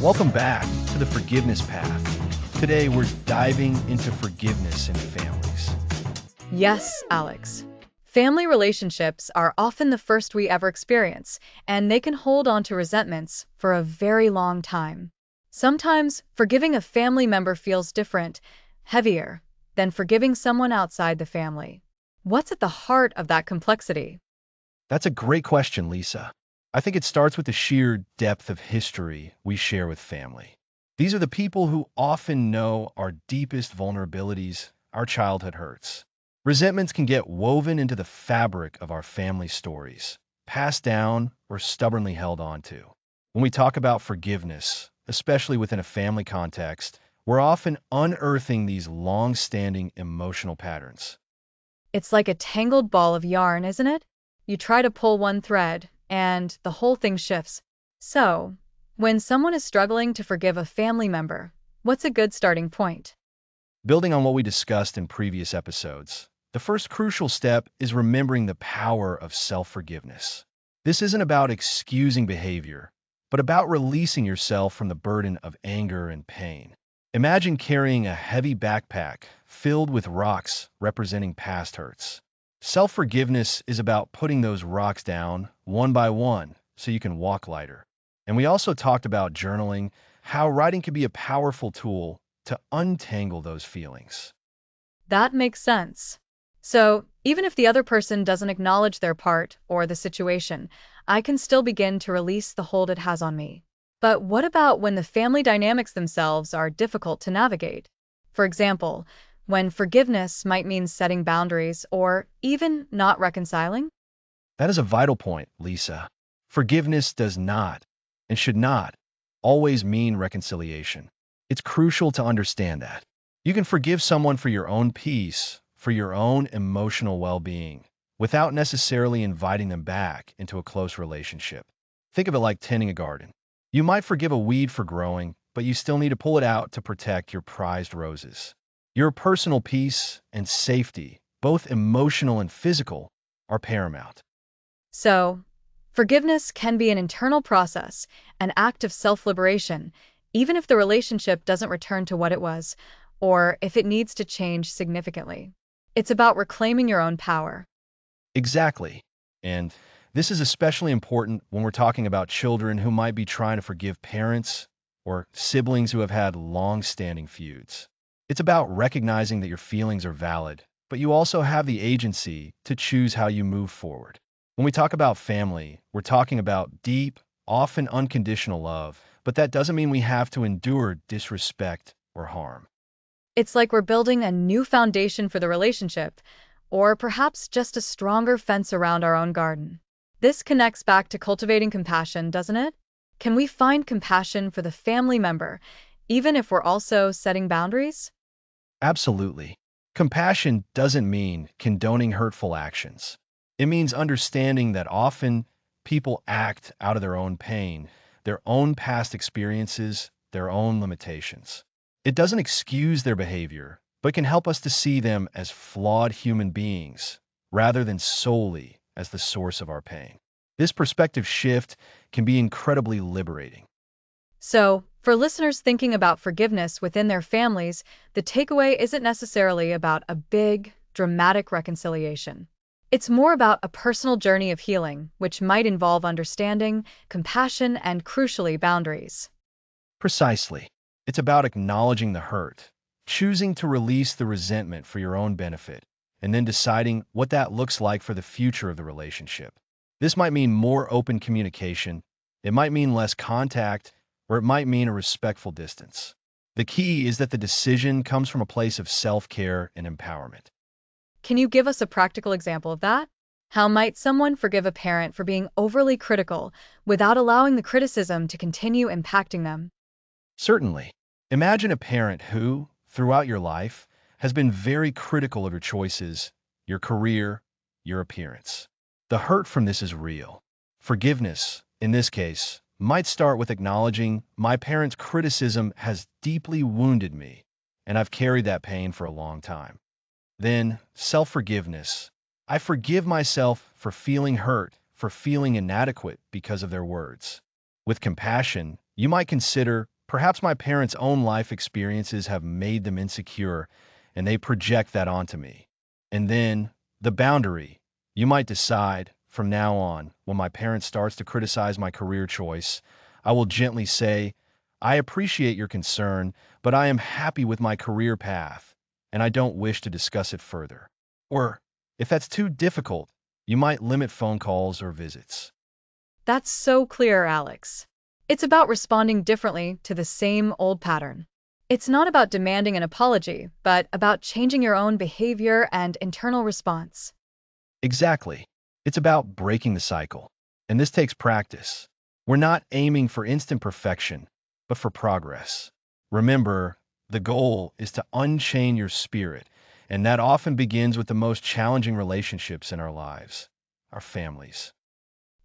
Welcome back to the Forgiveness Path. Today we're diving into forgiveness in families. Yes, Alex. Family relationships are often the first we ever experience, and they can hold on to resentments for a very long time. Sometimes, forgiving a family member feels different, heavier, than forgiving someone outside the family. What's at the heart of that complexity? That's a great question, Lisa. I think it starts with the sheer depth of history we share with family. These are the people who often know our deepest vulnerabilities, our childhood hurts. Resentments can get woven into the fabric of our family stories, passed down or stubbornly held on to. When we talk about forgiveness, especially within a family context, we're often unearthing these long-standing emotional patterns. It's like a tangled ball of yarn, isn't it? You try to pull one thread, and the whole thing shifts. So, when someone is struggling to forgive a family member, what's a good starting point? Building on what we discussed in previous episodes, the first crucial step is remembering the power of self-forgiveness. This isn't about excusing behavior, but about releasing yourself from the burden of anger and pain. Imagine carrying a heavy backpack filled with rocks representing past hurts. Self-forgiveness is about putting those rocks down one by one so you can walk lighter. And we also talked about journaling, how writing can be a powerful tool to untangle those feelings. That makes sense. So, even if the other person doesn't acknowledge their part or the situation, I can still begin to release the hold it has on me. But what about when the family dynamics themselves are difficult to navigate? For example, when forgiveness might mean setting boundaries or even not reconciling? That is a vital point, Lisa. Forgiveness does not, and should not, always mean reconciliation. It's crucial to understand that. You can forgive someone for your own peace, for your own emotional well-being, without necessarily inviting them back into a close relationship. Think of it like tending a garden. You might forgive a weed for growing, but you still need to pull it out to protect your prized roses. Your personal peace and safety, both emotional and physical, are paramount. So, forgiveness can be an internal process, an act of self-liberation, even if the relationship doesn't return to what it was, or if it needs to change significantly. It's about reclaiming your own power. Exactly. And this is especially important when we're talking about children who might be trying to forgive parents or siblings who have had long-standing feuds. It's about recognizing that your feelings are valid, but you also have the agency to choose how you move forward. When we talk about family, we're talking about deep, often unconditional love, but that doesn't mean we have to endure disrespect or harm. It's like we're building a new foundation for the relationship, or perhaps just a stronger fence around our own garden. This connects back to cultivating compassion, doesn't it? Can we find compassion for the family member, even if we're also setting boundaries? Absolutely. Compassion doesn't mean condoning hurtful actions. It means understanding that often people act out of their own pain, their own past experiences, their own limitations. It doesn't excuse their behavior, but can help us to see them as flawed human beings rather than solely as the source of our pain. This perspective shift can be incredibly liberating. So, for listeners thinking about forgiveness within their families, the takeaway isn't necessarily about a big, dramatic reconciliation. It's more about a personal journey of healing, which might involve understanding, compassion, and crucially, boundaries. Precisely. It's about acknowledging the hurt, choosing to release the resentment for your own benefit, and then deciding what that looks like for the future of the relationship. This might mean more open communication, it might mean less contact, or it might mean a respectful distance. The key is that the decision comes from a place of self-care and empowerment. Can you give us a practical example of that? How might someone forgive a parent for being overly critical without allowing the criticism to continue impacting them? Certainly. Imagine a parent who, throughout your life, has been very critical of your choices, your career, your appearance. The hurt from this is real. Forgiveness, in this case, might start with acknowledging my parents' criticism has deeply wounded me, and I've carried that pain for a long time. Then, self-forgiveness. I forgive myself for feeling hurt, for feeling inadequate because of their words. With compassion, you might consider, perhaps my parents' own life experiences have made them insecure, and they project that onto me. And then, the boundary. You might decide, from now on, when my parent starts to criticize my career choice, I will gently say, I appreciate your concern, but I am happy with my career path, and I don't wish to discuss it further. Or, if that's too difficult, you might limit phone calls or visits. That's so clear, Alex. It's about responding differently to the same old pattern. It's not about demanding an apology, but about changing your own behavior and internal response. Exactly. It's about breaking the cycle. And this takes practice. We're not aiming for instant perfection, but for progress. Remember, the goal is to unchain your spirit, and that often begins with the most challenging relationships in our lives, our families.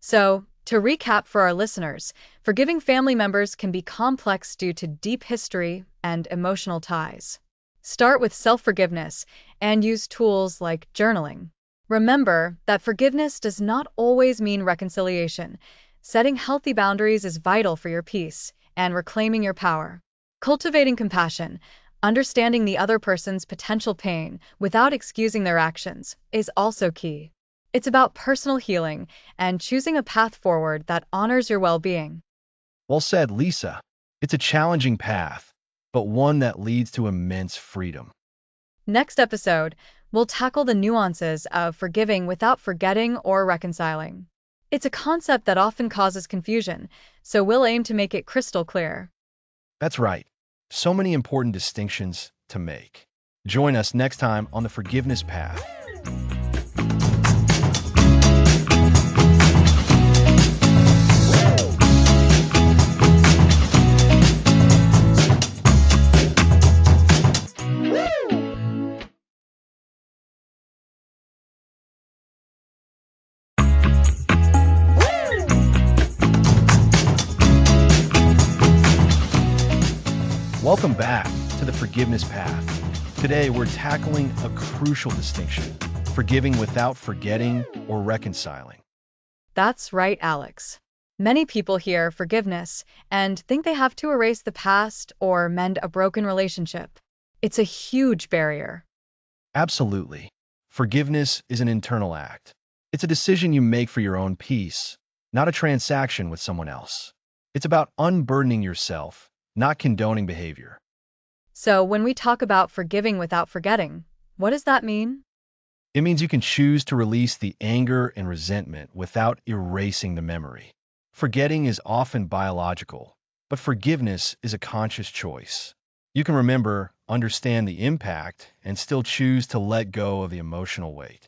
So, to recap for our listeners, forgiving family members can be complex due to deep history and emotional ties. Start with self forgiveness and use tools like journaling. Remember that forgiveness does not always mean reconciliation. Setting healthy boundaries is vital for your peace and reclaiming your power. Cultivating compassion, understanding the other person's potential pain without excusing their actions, is also key. It's about personal healing and choosing a path forward that honors your well being. Well said, Lisa. It's a challenging path, but one that leads to immense freedom. Next episode, we'll tackle the nuances of forgiving without forgetting or reconciling. It's a concept that often causes confusion, so we'll aim to make it crystal clear. That's right. So many important distinctions to make. Join us next time on the forgiveness path. Welcome back to the forgiveness path. Today, we're tackling a crucial distinction, forgiving without forgetting or reconciling. That's right, Alex. Many people hear forgiveness and think they have to erase the past or mend a broken relationship. It's a huge barrier. Absolutely. Forgiveness is an internal act. It's a decision you make for your own peace, not a transaction with someone else. It's about unburdening yourself, not condoning behavior. So, when we talk about forgiving without forgetting, what does that mean? It means you can choose to release the anger and resentment without erasing the memory. Forgetting is often biological, but forgiveness is a conscious choice. You can remember, understand the impact, and still choose to let go of the emotional weight.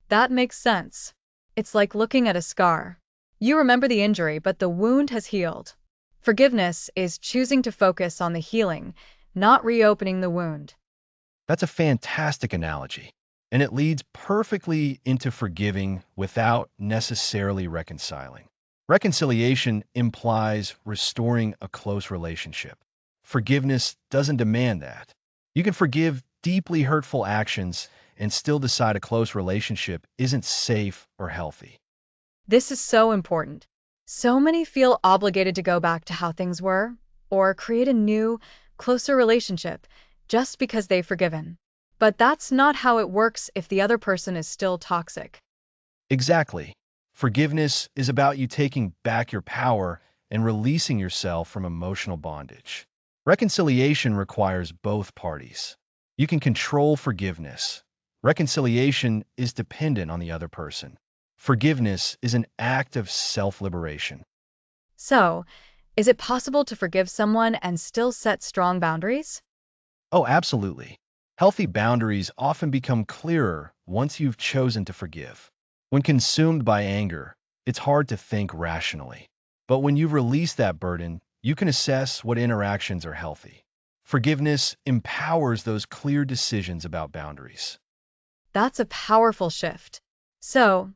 That makes sense. It's like looking at a scar. You remember the injury, but the wound has healed. Forgiveness is choosing to focus on the healing, not reopening the wound. That's a fantastic analogy, and it leads perfectly into forgiving without necessarily reconciling. Reconciliation implies restoring a close relationship. Forgiveness doesn't demand that. You can forgive deeply hurtful actions and still decide a close relationship isn't safe or healthy. This is so important. So many feel obligated to go back to how things were, or create a new, closer relationship just because they've forgiven. But that's not how it works if the other person is still toxic. Exactly. Forgiveness is about you taking back your power and releasing yourself from emotional bondage. Reconciliation requires both parties. You can control forgiveness. Reconciliation is dependent on the other person. Forgiveness is an act of self-liberation. So, is it possible to forgive someone and still set strong boundaries? Oh, absolutely. Healthy boundaries often become clearer once you've chosen to forgive. When consumed by anger, it's hard to think rationally. But when you've released that burden, you can assess what interactions are healthy. Forgiveness empowers those clear decisions about boundaries. That's a powerful shift. So,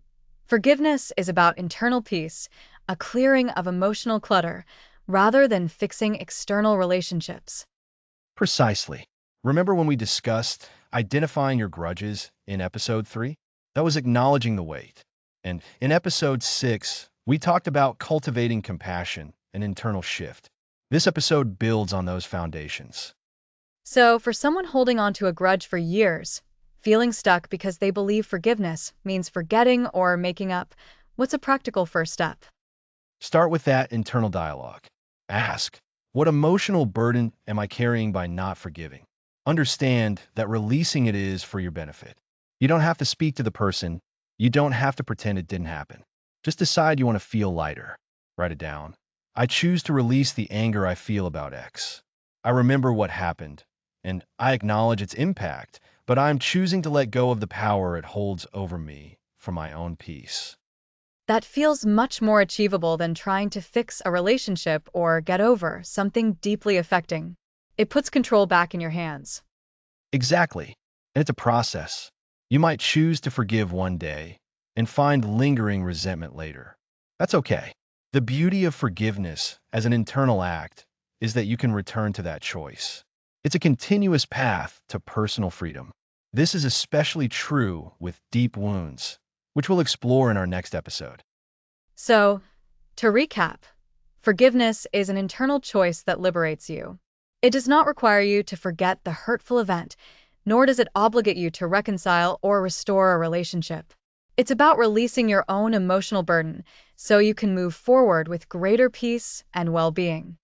forgiveness is about internal peace, a clearing of emotional clutter, rather than fixing external relationships. Precisely. Remember when we discussed identifying your grudges in episode 3? That was acknowledging the weight. And in episode 6, we talked about cultivating compassion, an internal shift. This episode builds on those foundations. So, for someone holding on to a grudge for years, feeling stuck because they believe forgiveness means forgetting or making up, what's a practical first step? Start with that internal dialogue. Ask, what emotional burden am I carrying by not forgiving? Understand that releasing it is for your benefit. You don't have to speak to the person. You don't have to pretend it didn't happen. Just decide you want to feel lighter. Write it down. I choose to release the anger I feel about X. I remember what happened, and I acknowledge its impact, but I'm choosing to let go of the power it holds over me for my own peace. That feels much more achievable than trying to fix a relationship or get over something deeply affecting. It puts control back in your hands. Exactly. And it's a process. You might choose to forgive one day and find lingering resentment later. That's okay. The beauty of forgiveness as an internal act is that you can return to that choice. It's a continuous path to personal freedom. This is especially true with deep wounds, which we'll explore in our next episode. So, to recap, forgiveness is an internal choice that liberates you. It does not require you to forget the hurtful event, nor does it obligate you to reconcile or restore a relationship. It's about releasing your own emotional burden so you can move forward with greater peace and well-being.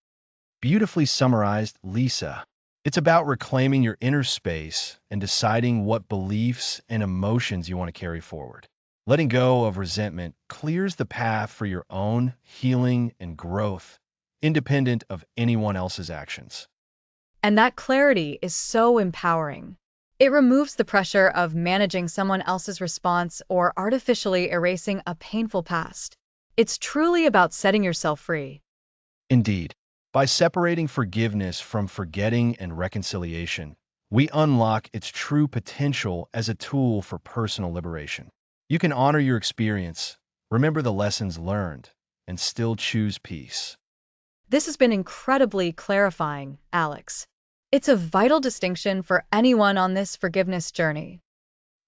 Beautifully summarized, Lisa. It's about reclaiming your inner space and deciding what beliefs and emotions you want to carry forward. Letting go of resentment clears the path for your own healing and growth, independent of anyone else's actions. And that clarity is so empowering. It removes the pressure of managing someone else's response or artificially erasing a painful past. It's truly about setting yourself free. Indeed, by separating forgiveness from forgetting and reconciliation, we unlock its true potential as a tool for personal liberation. You can honor your experience, remember the lessons learned, and still choose peace. This has been incredibly clarifying, Alex. It's a vital distinction for anyone on this forgiveness journey.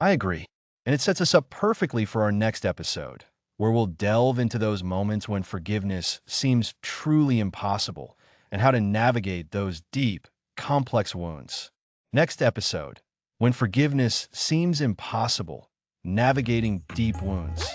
I agree, and it sets us up perfectly for our next episode, where we'll delve into those moments when forgiveness seems truly impossible and how to navigate those deep, complex wounds. Next episode, when forgiveness seems impossible, navigating deep wounds.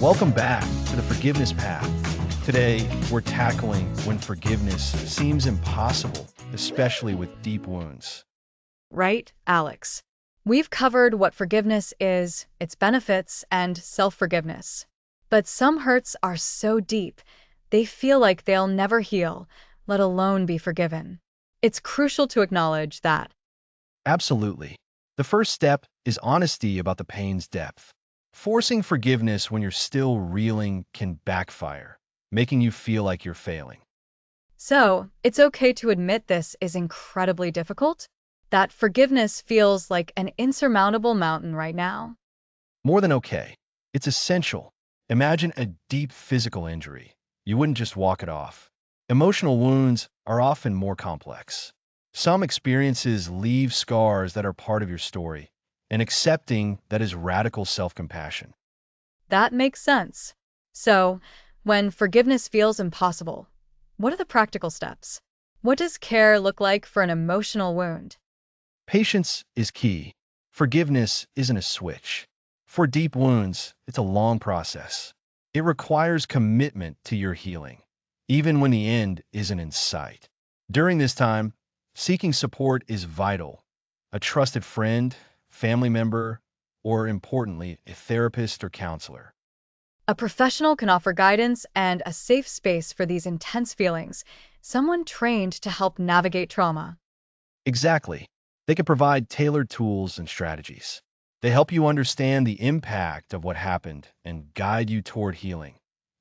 Welcome back to the Forgiveness Path. Today, we're tackling when forgiveness seems impossible, especially with deep wounds. Right, Alex? We've covered what forgiveness is, its benefits, and self-forgiveness. But some hurts are so deep, they feel like they'll never heal, let alone be forgiven. It's crucial to acknowledge that. Absolutely. The first step is honesty about the pain's depth. Forcing forgiveness when you're still reeling can backfire, making you feel like you're failing. So, it's okay to admit this is incredibly difficult, that forgiveness feels like an insurmountable mountain right now. More than okay. It's essential. Imagine a deep physical injury. You wouldn't just walk it off. Emotional wounds are often more complex. Some experiences leave scars that are part of your story, and accepting that is radical self-compassion. That makes sense. So, when forgiveness feels impossible, what are the practical steps? What does care look like for an emotional wound? Patience is key. Forgiveness isn't a switch. For deep wounds, it's a long process. It requires commitment to your healing, even when the end isn't in sight. During this time, seeking support is vital. A trusted friend, family member, or importantly, a therapist or counselor. A professional can offer guidance and a safe space for these intense feelings, someone trained to help navigate trauma. Exactly. They can provide tailored tools and strategies. They help you understand the impact of what happened and guide you toward healing,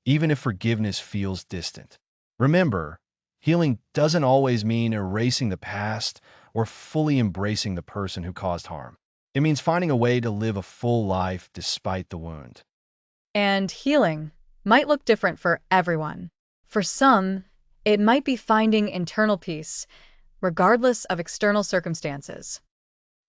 even if forgiveness feels distant. Remember, healing doesn't always mean erasing the past or fully embracing the person who caused harm. It means finding a way to live a full life despite the wound. And healing might look different for everyone. For some, it might be finding internal peace, regardless of external circumstances.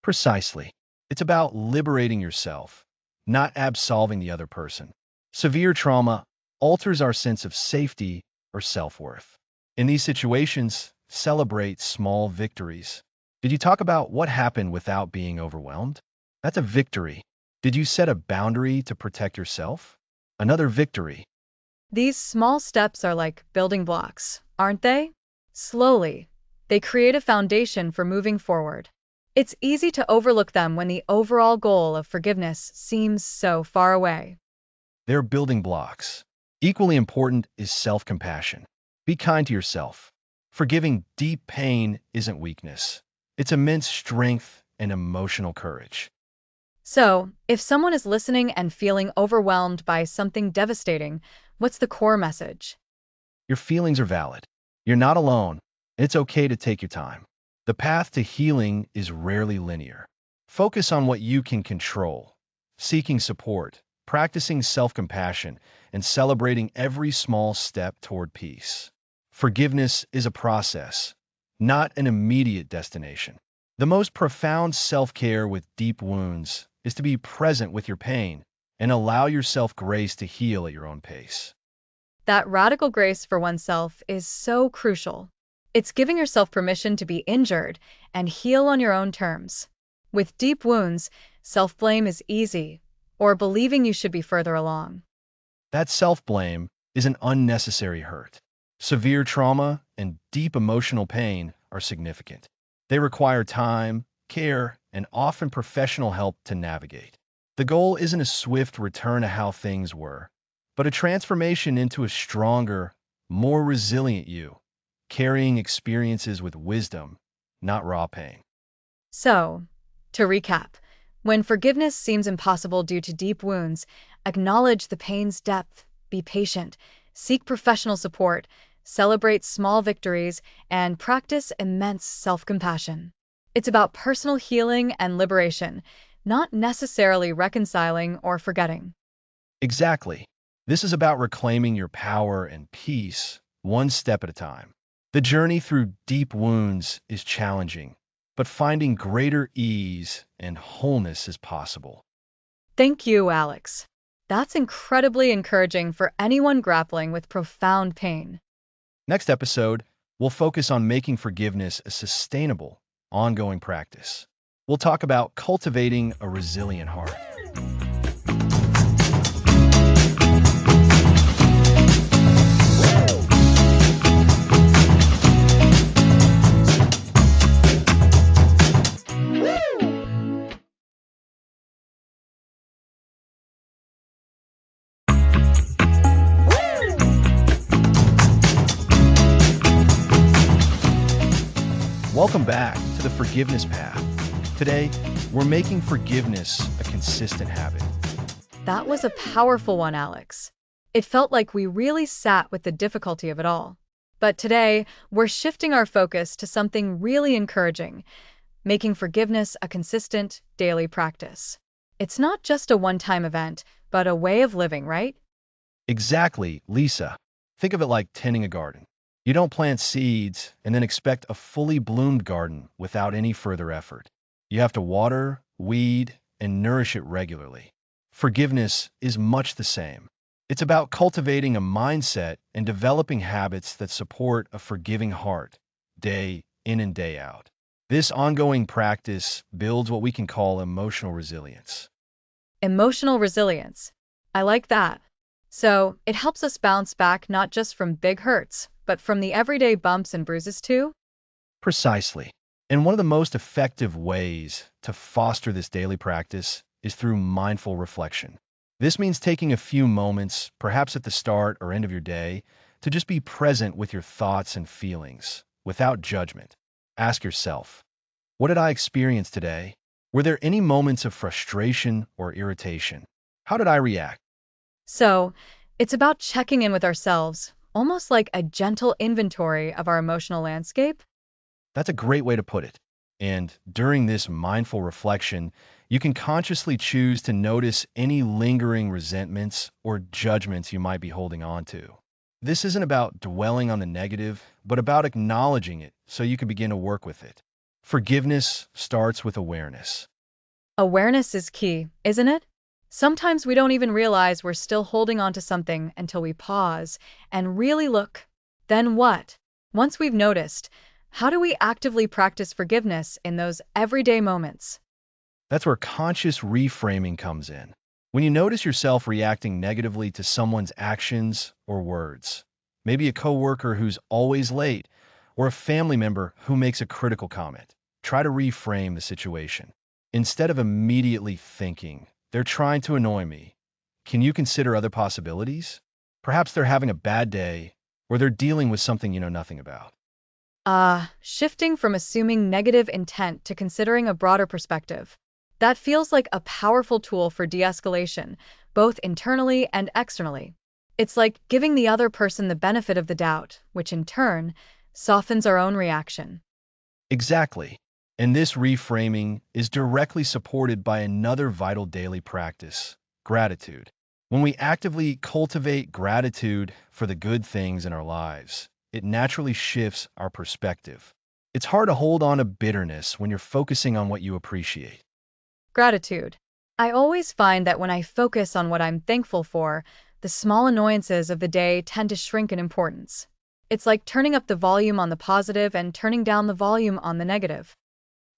Precisely. It's about liberating yourself, not absolving the other person. Severe trauma alters our sense of safety or self-worth. In these situations, celebrate small victories. Did you talk about what happened without being overwhelmed? That's a victory. Did you set a boundary to protect yourself? Another victory. These small steps are like building blocks, aren't they? Slowly, they create a foundation for moving forward. It's easy to overlook them when the overall goal of forgiveness seems so far away. They're building blocks. Equally important is self-compassion. Be kind to yourself. Forgiving deep pain isn't weakness. It's immense strength and emotional courage. So, if someone is listening and feeling overwhelmed by something devastating, what's the core message? Your feelings are valid. You're not alone. It's okay to take your time. The path to healing is rarely linear. Focus on what you can control, seeking support, practicing self-compassion, and celebrating every small step toward peace. Forgiveness is a process, not an immediate destination. The most profound self-care with deep wounds is to be present with your pain and allow yourself grace to heal at your own pace. That radical grace for oneself is so crucial. It's giving yourself permission to be injured and heal on your own terms. With deep wounds, self-blame is easy, or believing you should be further along. That self-blame is an unnecessary hurt. Severe trauma and deep emotional pain are significant. They require time, care, and often professional help to navigate. The goal isn't a swift return to how things were, but a transformation into a stronger, more resilient you, carrying experiences with wisdom, not raw pain. So, to recap, when forgiveness seems impossible due to deep wounds, acknowledge the pain's depth, be patient, seek professional support, celebrate small victories, and practice immense self-compassion. It's about personal healing and liberation, not necessarily reconciling or forgetting. Exactly. This is about reclaiming your power and peace, one step at a time. The journey through deep wounds is challenging, but finding greater ease and wholeness is possible. Thank you, Alex. That's incredibly encouraging for anyone grappling with profound pain. Next episode, we'll focus on making forgiveness a sustainable, ongoing practice. We'll talk about cultivating a resilient heart. Welcome back to the Forgiveness Path. Today, we're making forgiveness a consistent habit. That was a powerful one, Alex. It felt like we really sat with the difficulty of it all. But today, we're shifting our focus to something really encouraging, making forgiveness a consistent, daily practice. It's not just a one-time event, but a way of living, right? Exactly, Lisa. Think of it like tending a garden. You don't plant seeds and then expect a fully bloomed garden without any further effort. You have to water, weed, and nourish it regularly. Forgiveness is much the same. It's about cultivating a mindset and developing habits that support a forgiving heart, day in and day out. This ongoing practice builds what we can call emotional resilience. Emotional resilience. I like that. So, it helps us bounce back not just from big hurts, but from the everyday bumps and bruises too? Precisely. And one of the most effective ways to foster this daily practice is through mindful reflection. This means taking a few moments, perhaps at the start or end of your day, to just be present with your thoughts and feelings, without judgment. Ask yourself, what did I experience today? Were there any moments of frustration or irritation? How did I react? So, it's about checking in with ourselves, almost like a gentle inventory of our emotional landscape. That's a great way to put it. And during this mindful reflection, you can consciously choose to notice any lingering resentments or judgments you might be holding on to. This isn't about dwelling on the negative, but about acknowledging it so you can begin to work with it. Forgiveness starts with awareness. Awareness is key, isn't it? Sometimes we don't even realize we're still holding on to something until we pause and really look. Then what? Once we've noticed, how do we actively practice forgiveness in those everyday moments? That's where conscious reframing comes in. When you notice yourself reacting negatively to someone's actions or words, maybe a coworker who's always late, or a family member who makes a critical comment, try to reframe the situation. Instead of immediately thinking, they're trying to annoy me, can you consider other possibilities? Perhaps they're having a bad day, or they're dealing with something you know nothing about. Shifting from assuming negative intent to considering a broader perspective. That feels like a powerful tool for de-escalation, both internally and externally. It's like giving the other person the benefit of the doubt, which in turn softens our own reaction. Exactly. And this reframing is directly supported by another vital daily practice, gratitude. When we actively cultivate gratitude for the good things in our lives, it naturally shifts our perspective. It's hard to hold on to bitterness when you're focusing on what you appreciate. Gratitude. I always find that when I focus on what I'm thankful for, the small annoyances of the day tend to shrink in importance. It's like turning up the volume on the positive and turning down the volume on the negative.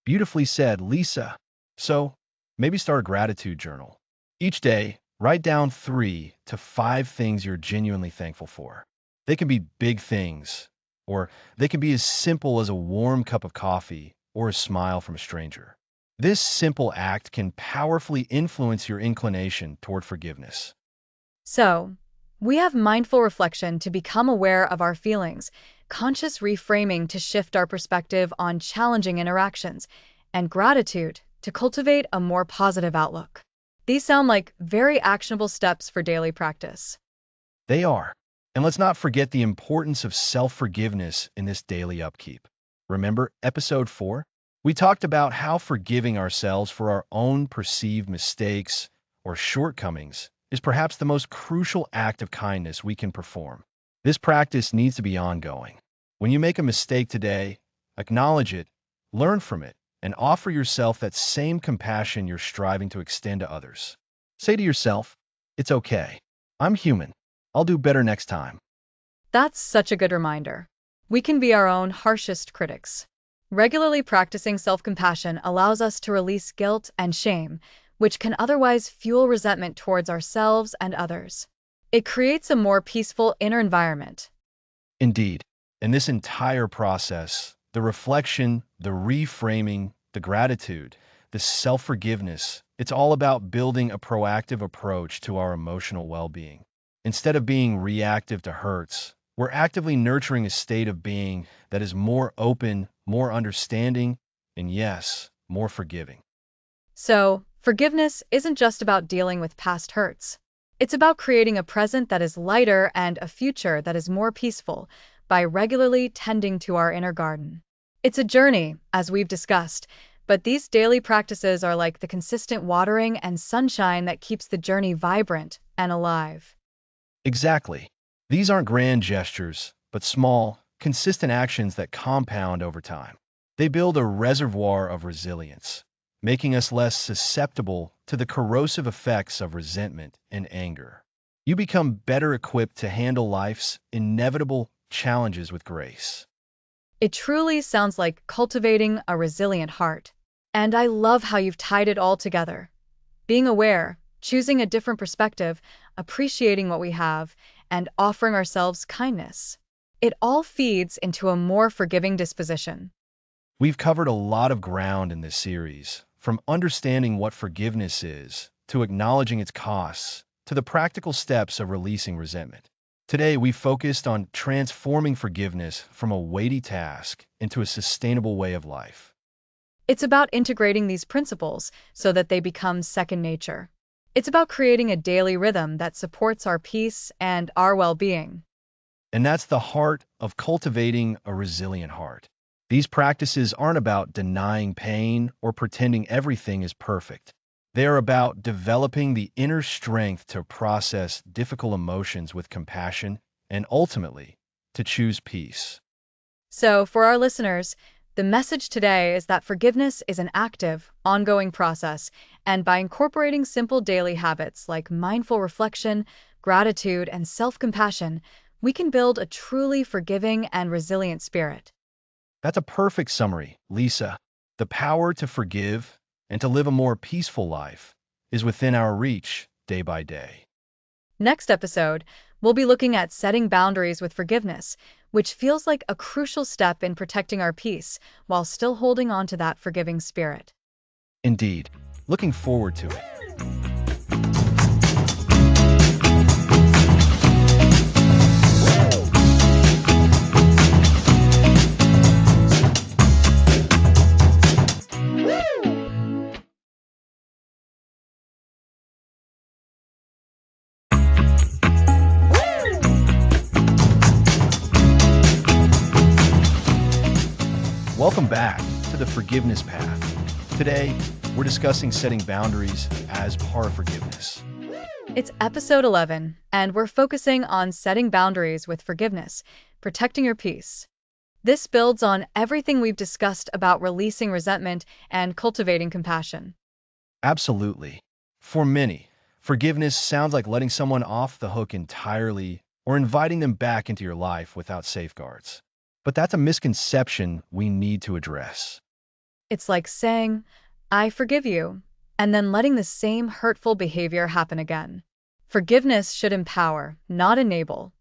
Beautifully said, Lisa. So, maybe start a gratitude journal. Each day, write down 3 to 5 things you're genuinely thankful for. They can be big things, or they can be as simple as a warm cup of coffee or a smile from a stranger. This simple act can powerfully influence your inclination toward forgiveness. So, we have mindful reflection to become aware of our feelings, conscious reframing to shift our perspective on challenging interactions, and gratitude to cultivate a more positive outlook. These sound like very actionable steps for daily practice. They are. And let's not forget the importance of self-forgiveness in this daily upkeep. Remember episode 4? We talked about how forgiving ourselves for our own perceived mistakes or shortcomings is perhaps the most crucial act of kindness we can perform. This practice needs to be ongoing. When you make a mistake today, acknowledge it, learn from it, and offer yourself that same compassion you're striving to extend to others. Say to yourself, it's okay. I'm human. I'll do better next time. That's such a good reminder. We can be our own harshest critics. Regularly practicing self-compassion allows us to release guilt and shame, which can otherwise fuel resentment towards ourselves and others. It creates a more peaceful inner environment. Indeed, in this entire process, the reflection, the reframing, the gratitude, the self-forgiveness, it's all about building a proactive approach to our emotional well-being. Instead of being reactive to hurts, we're actively nurturing a state of being that is more open, more understanding, and yes, more forgiving. So, forgiveness isn't just about dealing with past hurts. It's about creating a present that is lighter and a future that is more peaceful by regularly tending to our inner garden. It's a journey, as we've discussed, but these daily practices are like the consistent watering and sunshine that keeps the journey vibrant and alive. Exactly. These aren't grand gestures, but small, consistent actions that compound over time. They build a reservoir of resilience, making us less susceptible to the corrosive effects of resentment and anger. You become better equipped to handle life's inevitable challenges with grace. It truly sounds like cultivating a resilient heart. And I love how you've tied it all together. Being aware, choosing a different perspective, appreciating what we have, and offering ourselves kindness. It all feeds into a more forgiving disposition. We've covered a lot of ground in this series, from understanding what forgiveness is, to acknowledging its costs, to the practical steps of releasing resentment. Today, we focused on transforming forgiveness from a weighty task into a sustainable way of life. It's about integrating these principles so that they become second nature. It's about creating a daily rhythm that supports our peace and our well-being. And that's the heart of cultivating a resilient heart. These practices aren't about denying pain or pretending everything is perfect. They are about developing the inner strength to process difficult emotions with compassion and ultimately to choose peace. So, for our listeners, the message today is that forgiveness is an active, ongoing process, and by incorporating simple daily habits like mindful reflection, gratitude, and self-compassion, we can build a truly forgiving and resilient spirit. That's a perfect summary, Lisa. The power to forgive and to live a more peaceful life is within our reach day by day. Next episode, we'll be looking at setting boundaries with forgiveness, which feels like a crucial step in protecting our peace while still holding on to that forgiving spirit. Indeed, looking forward to it. Welcome back to the Forgiveness Path. Today, we're discussing setting boundaries as part of forgiveness. It's episode 11, and we're focusing on setting boundaries with forgiveness, protecting your peace. This builds on everything we've discussed about releasing resentment and cultivating compassion. Absolutely. For many, forgiveness sounds like letting someone off the hook entirely or inviting them back into your life without safeguards. But that's a misconception we need to address. It's like saying, I forgive you, and then letting the same hurtful behavior happen again. Forgiveness should empower, not enable.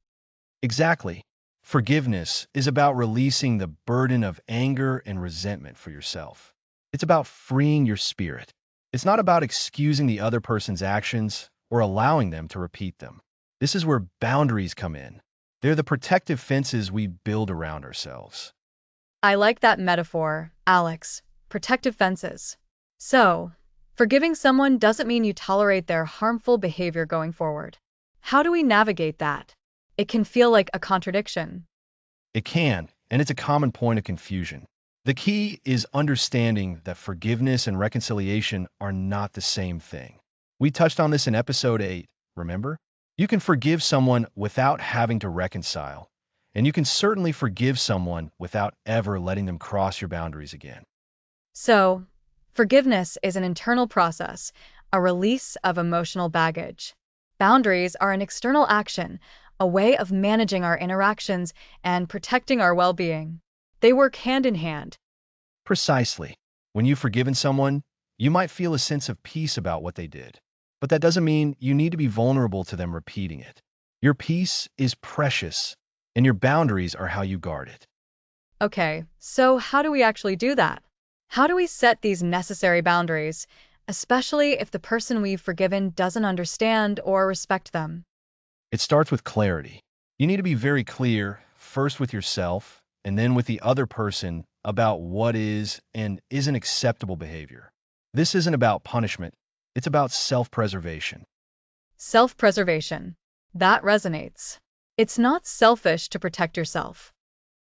Exactly. Forgiveness is about releasing the burden of anger and resentment for yourself. It's about freeing your spirit. It's not about excusing the other person's actions or allowing them to repeat them. This is where boundaries come in. They're the protective fences we build around ourselves. I like that metaphor, Alex. Protective fences. So, forgiving someone doesn't mean you tolerate their harmful behavior going forward. How do we navigate that? It can feel like a contradiction. It can, and it's a common point of confusion. The key is understanding that forgiveness and reconciliation are not the same thing. We touched on this in episode 8, remember? You can forgive someone without having to reconcile, and you can certainly forgive someone without ever letting them cross your boundaries again. So, forgiveness is an internal process, a release of emotional baggage. Boundaries are an external action, a way of managing our interactions and protecting our well-being. They work hand in hand. Precisely. When you've forgiven someone, you might feel a sense of peace about what they did. But that doesn't mean you need to be vulnerable to them repeating it. Your peace is precious, and your boundaries are how you guard it. Okay, so how do we actually do that? How do we set these necessary boundaries, especially if the person we've forgiven doesn't understand or respect them? It starts with clarity. You need to be very clear, first with yourself, and then with the other person about what is and isn't acceptable behavior. This isn't about punishment, it's about self-preservation. Self-preservation. That resonates. It's not selfish to protect yourself.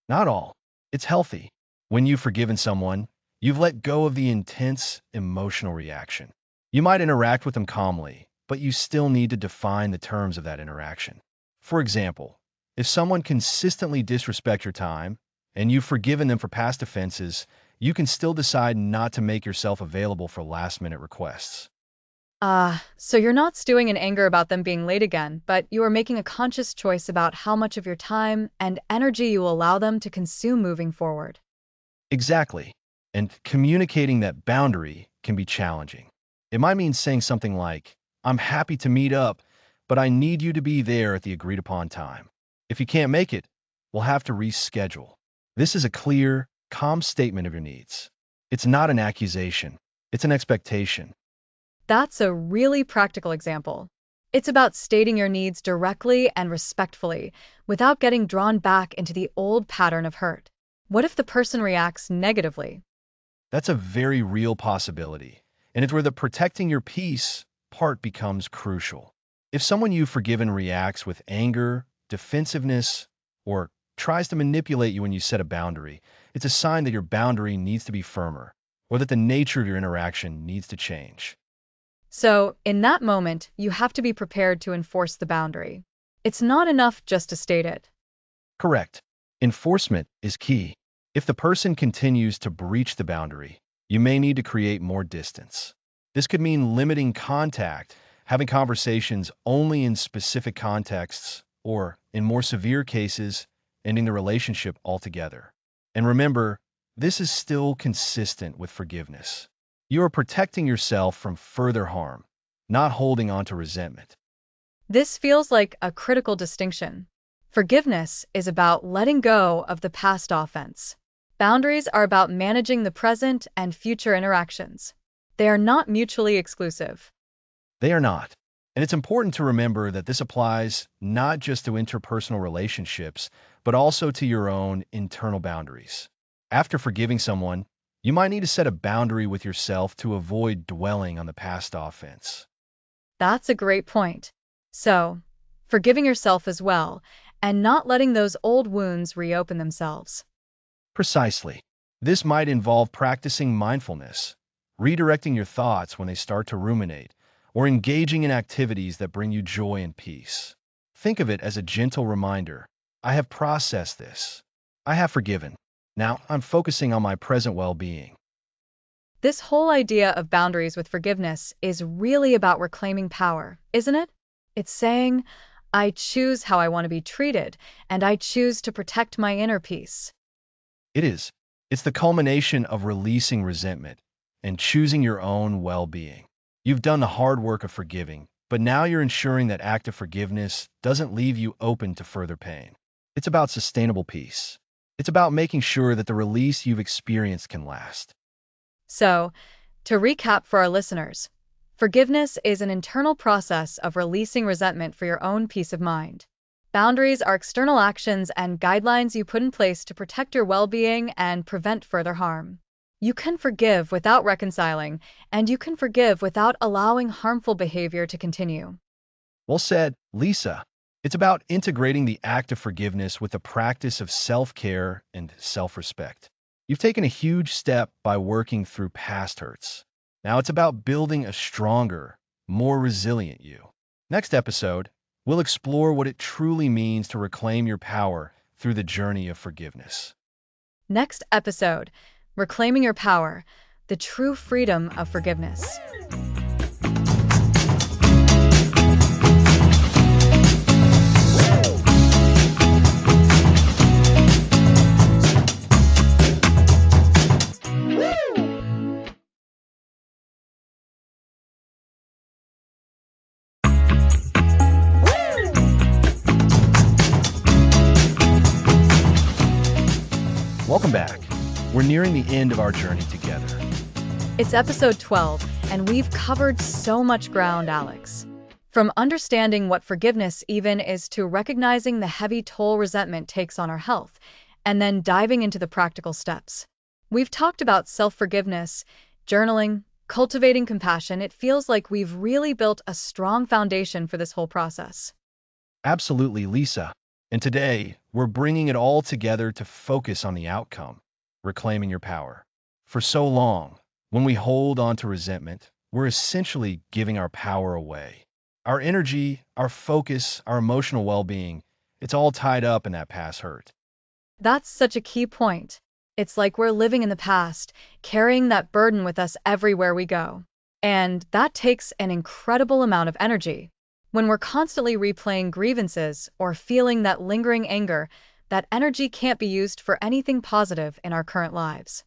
Not all. It's healthy. When you've forgiven someone, you've let go of the intense emotional reaction. You might interact with them calmly, but you still need to define the terms of that interaction. For example, if someone consistently disrespects your time and you've forgiven them for past offenses, you can still decide not to make yourself available for last-minute requests. So you're not stewing in anger about them being late again, but you are making a conscious choice about how much of your time and energy you will allow them to consume moving forward. Exactly. And communicating that boundary can be challenging. It might mean saying something like, I'm happy to meet up, but I need you to be there at the agreed upon time. If you can't make it, we'll have to reschedule. This is a clear, calm statement of your needs. It's not an accusation. It's an expectation. That's a really practical example. It's about stating your needs directly and respectfully, without getting drawn back into the old pattern of hurt. What if the person reacts negatively? That's a very real possibility, and it's where the protecting your peace part becomes crucial. If someone you've forgiven reacts with anger, defensiveness, or tries to manipulate you when you set a boundary, it's a sign that your boundary needs to be firmer, or that the nature of your interaction needs to change. So, in that moment, you have to be prepared to enforce the boundary. It's not enough just to state it. Correct. Enforcement is key. If the person continues to breach the boundary, you may need to create more distance. This could mean limiting contact, having conversations only in specific contexts, or, in more severe cases, ending the relationship altogether. And remember, this is still consistent with forgiveness. You are protecting yourself from further harm, not holding on to resentment. This feels like a critical distinction. Forgiveness is about letting go of the past offense. Boundaries are about managing the present and future interactions. They are not mutually exclusive. They are not. And it's important to remember that this applies not just to interpersonal relationships, but also to your own internal boundaries. After forgiving someone, you might need to set a boundary with yourself to avoid dwelling on the past offense. That's a great point. So, forgiving yourself as well, and not letting those old wounds reopen themselves. Precisely. This might involve practicing mindfulness, redirecting your thoughts when they start to ruminate, or engaging in activities that bring you joy and peace. Think of it as a gentle reminder. I have processed this. I have forgiven. Now I'm focusing on my present well-being. This whole idea of boundaries with forgiveness is really about reclaiming power, isn't it? It's saying, I choose how I want to be treated, and I choose to protect my inner peace. It is. It's the culmination of releasing resentment and choosing your own well-being. You've done the hard work of forgiving, but now you're ensuring that act of forgiveness doesn't leave you open to further pain. It's about sustainable peace. It's about making sure that the release you've experienced can last. So, to recap for our listeners, forgiveness is an internal process of releasing resentment for your own peace of mind. Boundaries are external actions and guidelines you put in place to protect your well-being and prevent further harm. You can forgive without reconciling, and you can forgive without allowing harmful behavior to continue. Well said, Lisa. It's about integrating the act of forgiveness with the practice of self-care and self-respect. You've taken a huge step by working through past hurts. Now it's about building a stronger, more resilient you. Next episode, we'll explore what it truly means to reclaim your power through the journey of forgiveness. Next episode, Reclaiming Your Power, the True Freedom of Forgiveness. Welcome back. We're nearing the end of our journey together. It's episode 12, and we've covered so much ground, Alex. From understanding what forgiveness even is to recognizing the heavy toll resentment takes on our health, and then diving into the practical steps. We've talked about self-forgiveness, journaling, cultivating compassion. It feels like we've really built a strong foundation for this whole process. Absolutely, Lisa. And today, we're bringing it all together to focus on the outcome, reclaiming your power. For so long, when we hold on to resentment, we're essentially giving our power away. Our energy, our focus, our emotional well-being, it's all tied up in that past hurt. That's such a key point. It's like we're living in the past, carrying that burden with us everywhere we go. And that takes an incredible amount of energy. When we're constantly replaying grievances or feeling that lingering anger, that energy can't be used for anything positive in our current lives.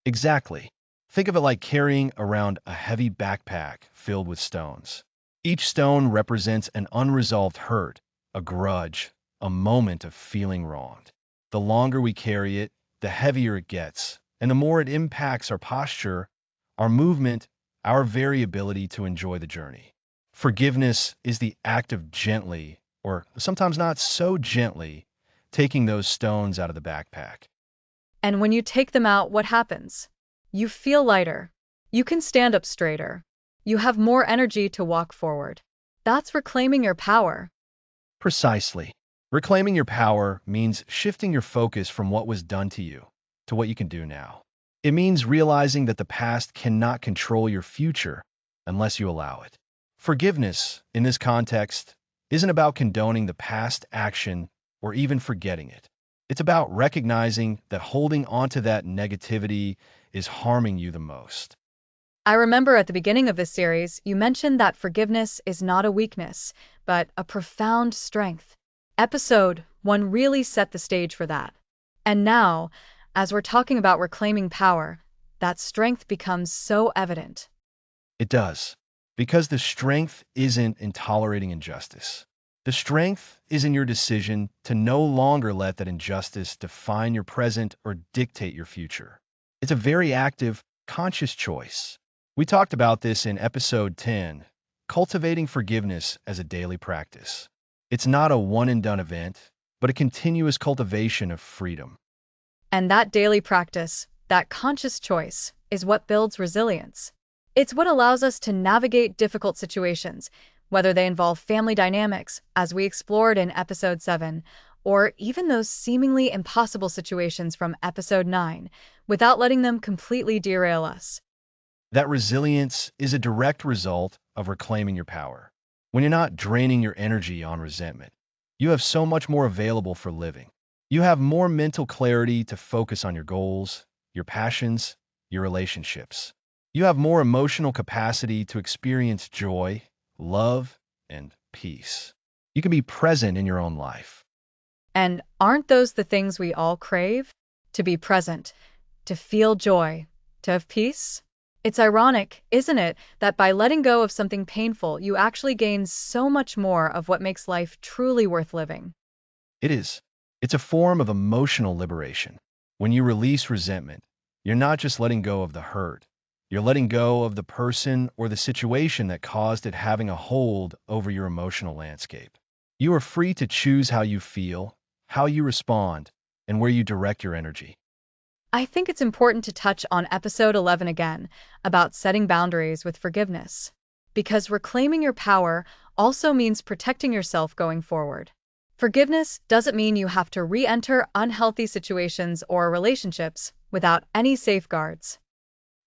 Exactly. Think of it like carrying around a heavy backpack filled with stones. Each stone represents an unresolved hurt, a grudge, a moment of feeling wronged. The longer we carry it, the heavier it gets, and the more it impacts our posture, our movement, our very ability to enjoy the journey. Forgiveness is the act of gently, or sometimes not so gently, taking those stones out of the backpack. And when you take them out, what happens? You feel lighter. You can stand up straighter. You have more energy to walk forward. That's reclaiming your power. Precisely. Reclaiming your power means shifting your focus from what was done to you to what you can do now. It means realizing that the past cannot control your future unless you allow it. Forgiveness, in this context, isn't about condoning the past action or even forgetting it. It's about recognizing that holding onto that negativity is harming you the most. I remember at the beginning of this series, you mentioned that forgiveness is not a weakness, but a profound strength. Episode 1 really set the stage for that. And now, as we're talking about reclaiming power, that strength becomes so evident. It does. Because the strength isn't in tolerating injustice. The strength is in your decision to no longer let that injustice define your present or dictate your future. It's a very active, conscious choice. We talked about this in episode 10, Cultivating Forgiveness as a Daily Practice. It's not a one-and-done event, but a continuous cultivation of freedom. And that daily practice, that conscious choice, is what builds resilience. It's what allows us to navigate difficult situations, whether they involve family dynamics, as we explored in episode 7, or even those seemingly impossible situations from episode 9, without letting them completely derail us. That resilience is a direct result of reclaiming your power. When you're not draining your energy on resentment, you have so much more available for living. You have more mental clarity to focus on your goals, your passions, your relationships. You have more emotional capacity to experience joy, love, and peace. You can be present in your own life. And aren't those the things we all crave? To be present, to feel joy, to have peace? It's ironic, isn't it, that by letting go of something painful, you actually gain so much more of what makes life truly worth living. It is. It's a form of emotional liberation. When you release resentment, you're not just letting go of the hurt. You're letting go of the person or the situation that caused it having a hold over your emotional landscape. You are free to choose how you feel, how you respond, and where you direct your energy. I think it's important to touch on episode 11 again, about setting boundaries with forgiveness. Because reclaiming your power also means protecting yourself going forward. Forgiveness doesn't mean you have to re-enter unhealthy situations or relationships without any safeguards.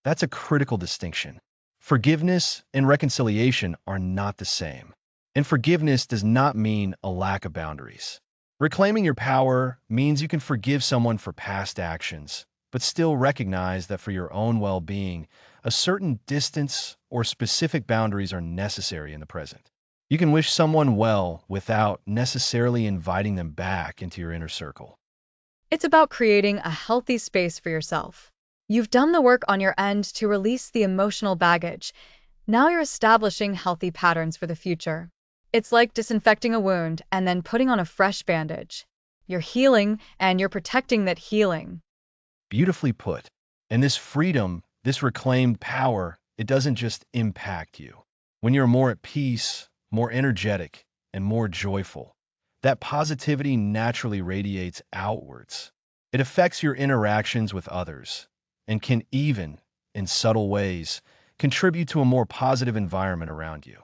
That's a critical distinction. Forgiveness and reconciliation are not the same. And forgiveness does not mean a lack of boundaries. Reclaiming your power means you can forgive someone for past actions, but still recognize that for your own well-being, a certain distance or specific boundaries are necessary in the present. You can wish someone well without necessarily inviting them back into your inner circle. It's about creating a healthy space for yourself. You've done the work on your end to release the emotional baggage. Now you're establishing healthy patterns for the future. It's like disinfecting a wound and then putting on a fresh bandage. You're healing and you're protecting that healing. Beautifully put. And this freedom, this reclaimed power, it doesn't just impact you. When you're more at peace, more energetic, and more joyful, that positivity naturally radiates outwards. It affects your interactions with others and can even, in subtle ways, contribute to a more positive environment around you.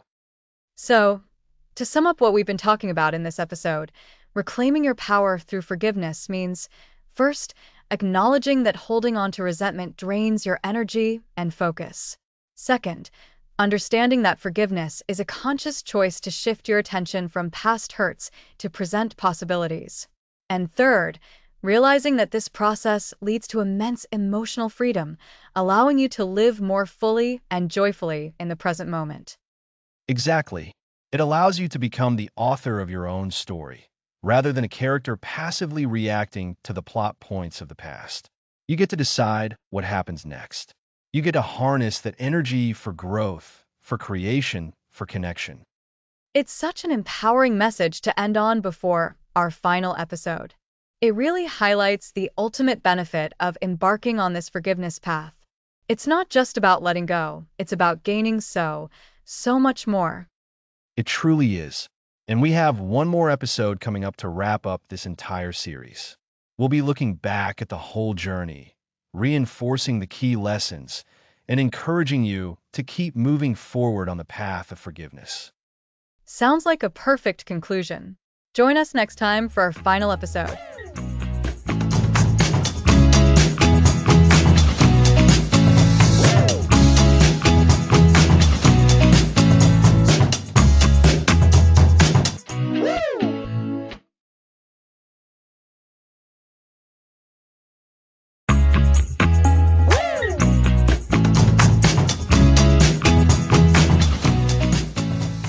So, to sum up what we've been talking about in this episode, reclaiming your power through forgiveness means, first, acknowledging that holding on to resentment drains your energy and focus. Second, understanding that forgiveness is a conscious choice to shift your attention from past hurts to present possibilities. And third, realizing that this process leads to immense emotional freedom, allowing you to live more fully and joyfully in the present moment. Exactly. It allows you to become the author of your own story, rather than a character passively reacting to the plot points of the past. You get to decide what happens next. You get to harness that energy for growth, for creation, for connection. It's such an empowering message to end on before our final episode. It really highlights the ultimate benefit of embarking on this forgiveness path. It's not just about letting go, it's about gaining so much more. It truly is. And we have one more episode coming up to wrap up this entire series. We'll be looking back at the whole journey, reinforcing the key lessons, and encouraging you to keep moving forward on the path of forgiveness. Sounds like a perfect conclusion. Join us next time for our final episode.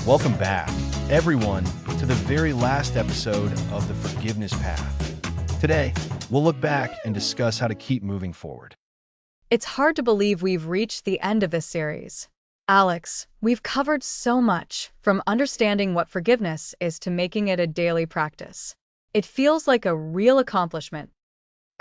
Welcome back, everyone, to the very last episode of the Forgiveness Path. Today, we'll look back and discuss how to keep moving forward. It's hard to believe we've reached the end of this series. Alex, we've covered so much, from understanding what forgiveness is to making it a daily practice. It feels like a real accomplishment.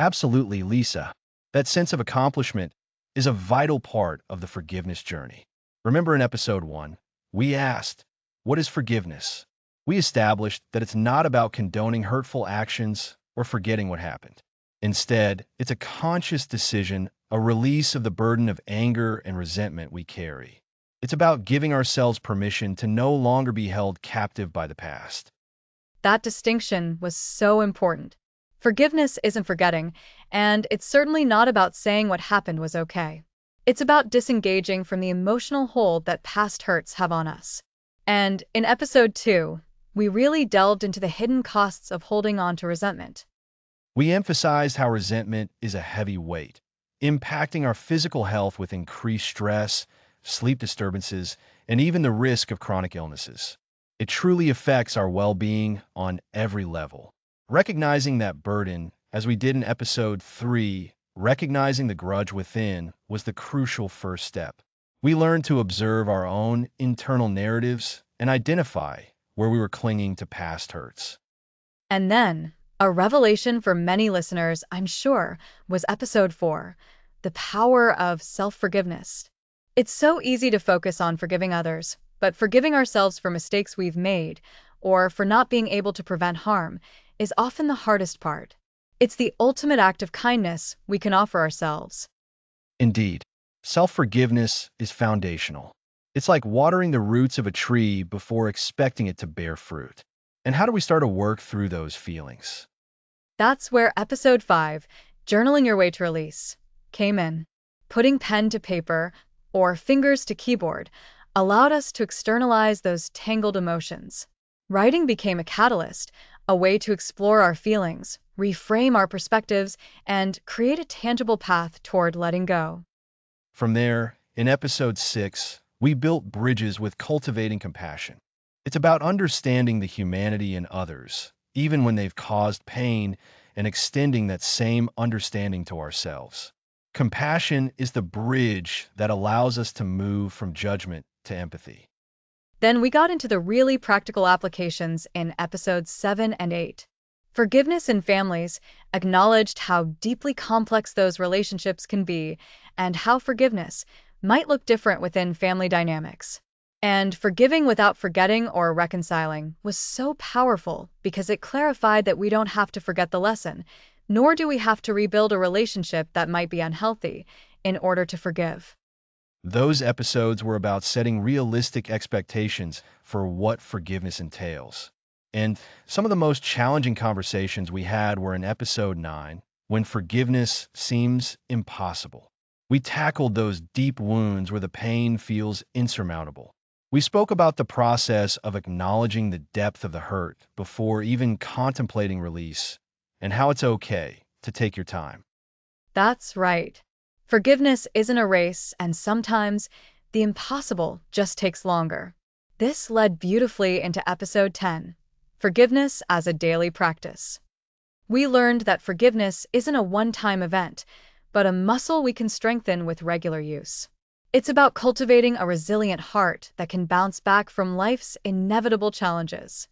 Absolutely, Lisa. That sense of accomplishment is a vital part of the forgiveness journey. Remember in episode 1, we asked, what is forgiveness? We established that it's not about condoning hurtful actions or forgetting what happened. Instead, it's a conscious decision, a release of the burden of anger and resentment we carry. It's about giving ourselves permission to no longer be held captive by the past. That distinction was so important. Forgiveness isn't forgetting, and it's certainly not about saying what happened was okay. It's about disengaging from the emotional hold that past hurts have on us. And in episode 2, we really delved into the hidden costs of holding on to resentment. We emphasized how resentment is a heavy weight, impacting our physical health with increased stress, sleep disturbances, and even the risk of chronic illnesses. It truly affects our well-being on every level. Recognizing that burden, as we did in episode 3, recognizing the grudge within was the crucial first step. We learned to observe our own internal narratives and identify where we were clinging to past hurts. And then, a revelation for many listeners, I'm sure, was episode 4, the power of self-forgiveness. It's so easy to focus on forgiving others, but forgiving ourselves for mistakes we've made, or for not being able to prevent harm, is often the hardest part. It's the ultimate act of kindness we can offer ourselves. Indeed, self-forgiveness is foundational. It's like watering the roots of a tree before expecting it to bear fruit. And how do we start to work through those feelings? That's where episode 5, Journaling Your Way to Release, came in. Putting pen to paper, or fingers to keyboard, allowed us to externalize those tangled emotions. Writing became a catalyst, a way to explore our feelings, reframe our perspectives, and create a tangible path toward letting go. From there, in episode 6, we built bridges with cultivating compassion. It's about understanding the humanity in others, even when they've caused pain, and extending that same understanding to ourselves. Compassion is the bridge that allows us to move from judgment to empathy. Then we got into the really practical applications in episodes 7 and 8. Forgiveness in families acknowledged how deeply complex those relationships can be and how forgiveness might look different within family dynamics. And forgiving without forgetting or reconciling was so powerful because it clarified that we don't have to forget the lesson, nor do we have to rebuild a relationship that might be unhealthy in order to forgive. Those episodes were about setting realistic expectations for what forgiveness entails. And some of the most challenging conversations we had were in episode 9, when forgiveness seems impossible. We tackled those deep wounds where the pain feels insurmountable. We spoke about the process of acknowledging the depth of the hurt before even contemplating release, and how it's okay to take your time. That's right. Forgiveness isn't a race, and sometimes the impossible just takes longer. This led beautifully into episode 10, Forgiveness as a Daily Practice. We learned that forgiveness isn't a one-time event, but a muscle we can strengthen with regular use. It's about cultivating a resilient heart that can bounce back from life's inevitable challenges.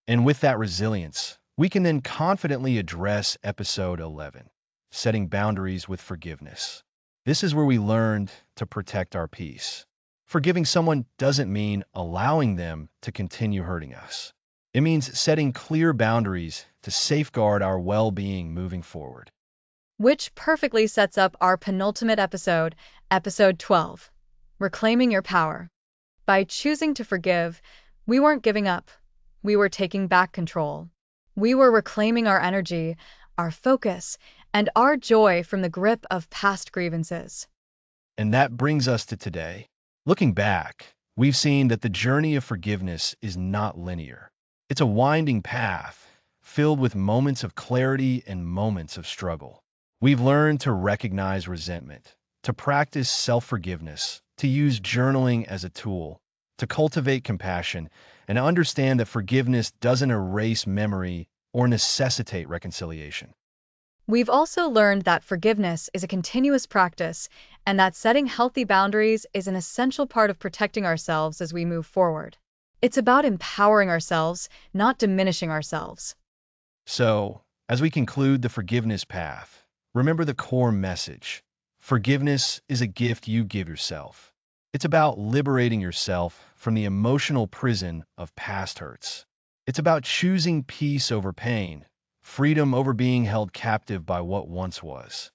And with that resilience, we can then confidently address episode 11, setting boundaries with forgiveness. This is where we learned to protect our peace. Forgiving someone doesn't mean allowing them to continue hurting us. It means setting clear boundaries to safeguard our well-being moving forward. Which perfectly sets up our penultimate episode, episode 12, Reclaiming Your Power. By choosing to forgive, we weren't giving up. We were taking back control. We were reclaiming our energy, our focus, and our joy from the grip of past grievances. And that brings us to today. Looking back, we've seen that the journey of forgiveness is not linear. It's a winding path, filled with moments of clarity and moments of struggle. We've learned to recognize resentment, to practice self-forgiveness, to use journaling as a tool, to cultivate compassion, and to understand that forgiveness doesn't erase memory or necessitate reconciliation. We've also learned that forgiveness is a continuous practice and that setting healthy boundaries is an essential part of protecting ourselves as we move forward. It's about empowering ourselves, not diminishing ourselves. So, as we conclude the forgiveness path, remember the core message. Forgiveness is a gift you give yourself. It's about liberating yourself from the emotional prison of past hurts. It's about choosing peace over pain, freedom over being held captive by what once was.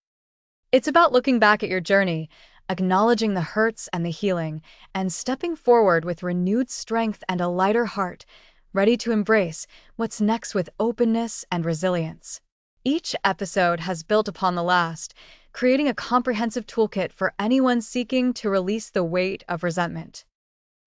It's about looking back at your journey, acknowledging the hurts and the healing, and stepping forward with renewed strength and a lighter heart, ready to embrace what's next with openness and resilience. Each episode has built upon the last, creating a comprehensive toolkit for anyone seeking to release the weight of resentment.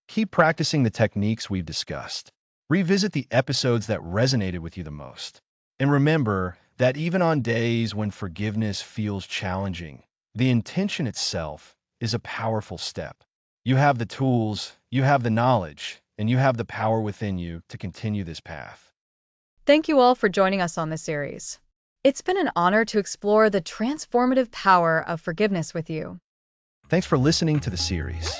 Keep practicing the techniques we've discussed. Revisit the episodes that resonated with you the most. And remember that even on days when forgiveness feels challenging, the intention itself is a powerful step. You have the tools, you have the knowledge, and you have the power within you to continue this path. Thank you all for joining us on this series. It's been an honor to explore the transformative power of forgiveness with you. Thanks for listening to the series.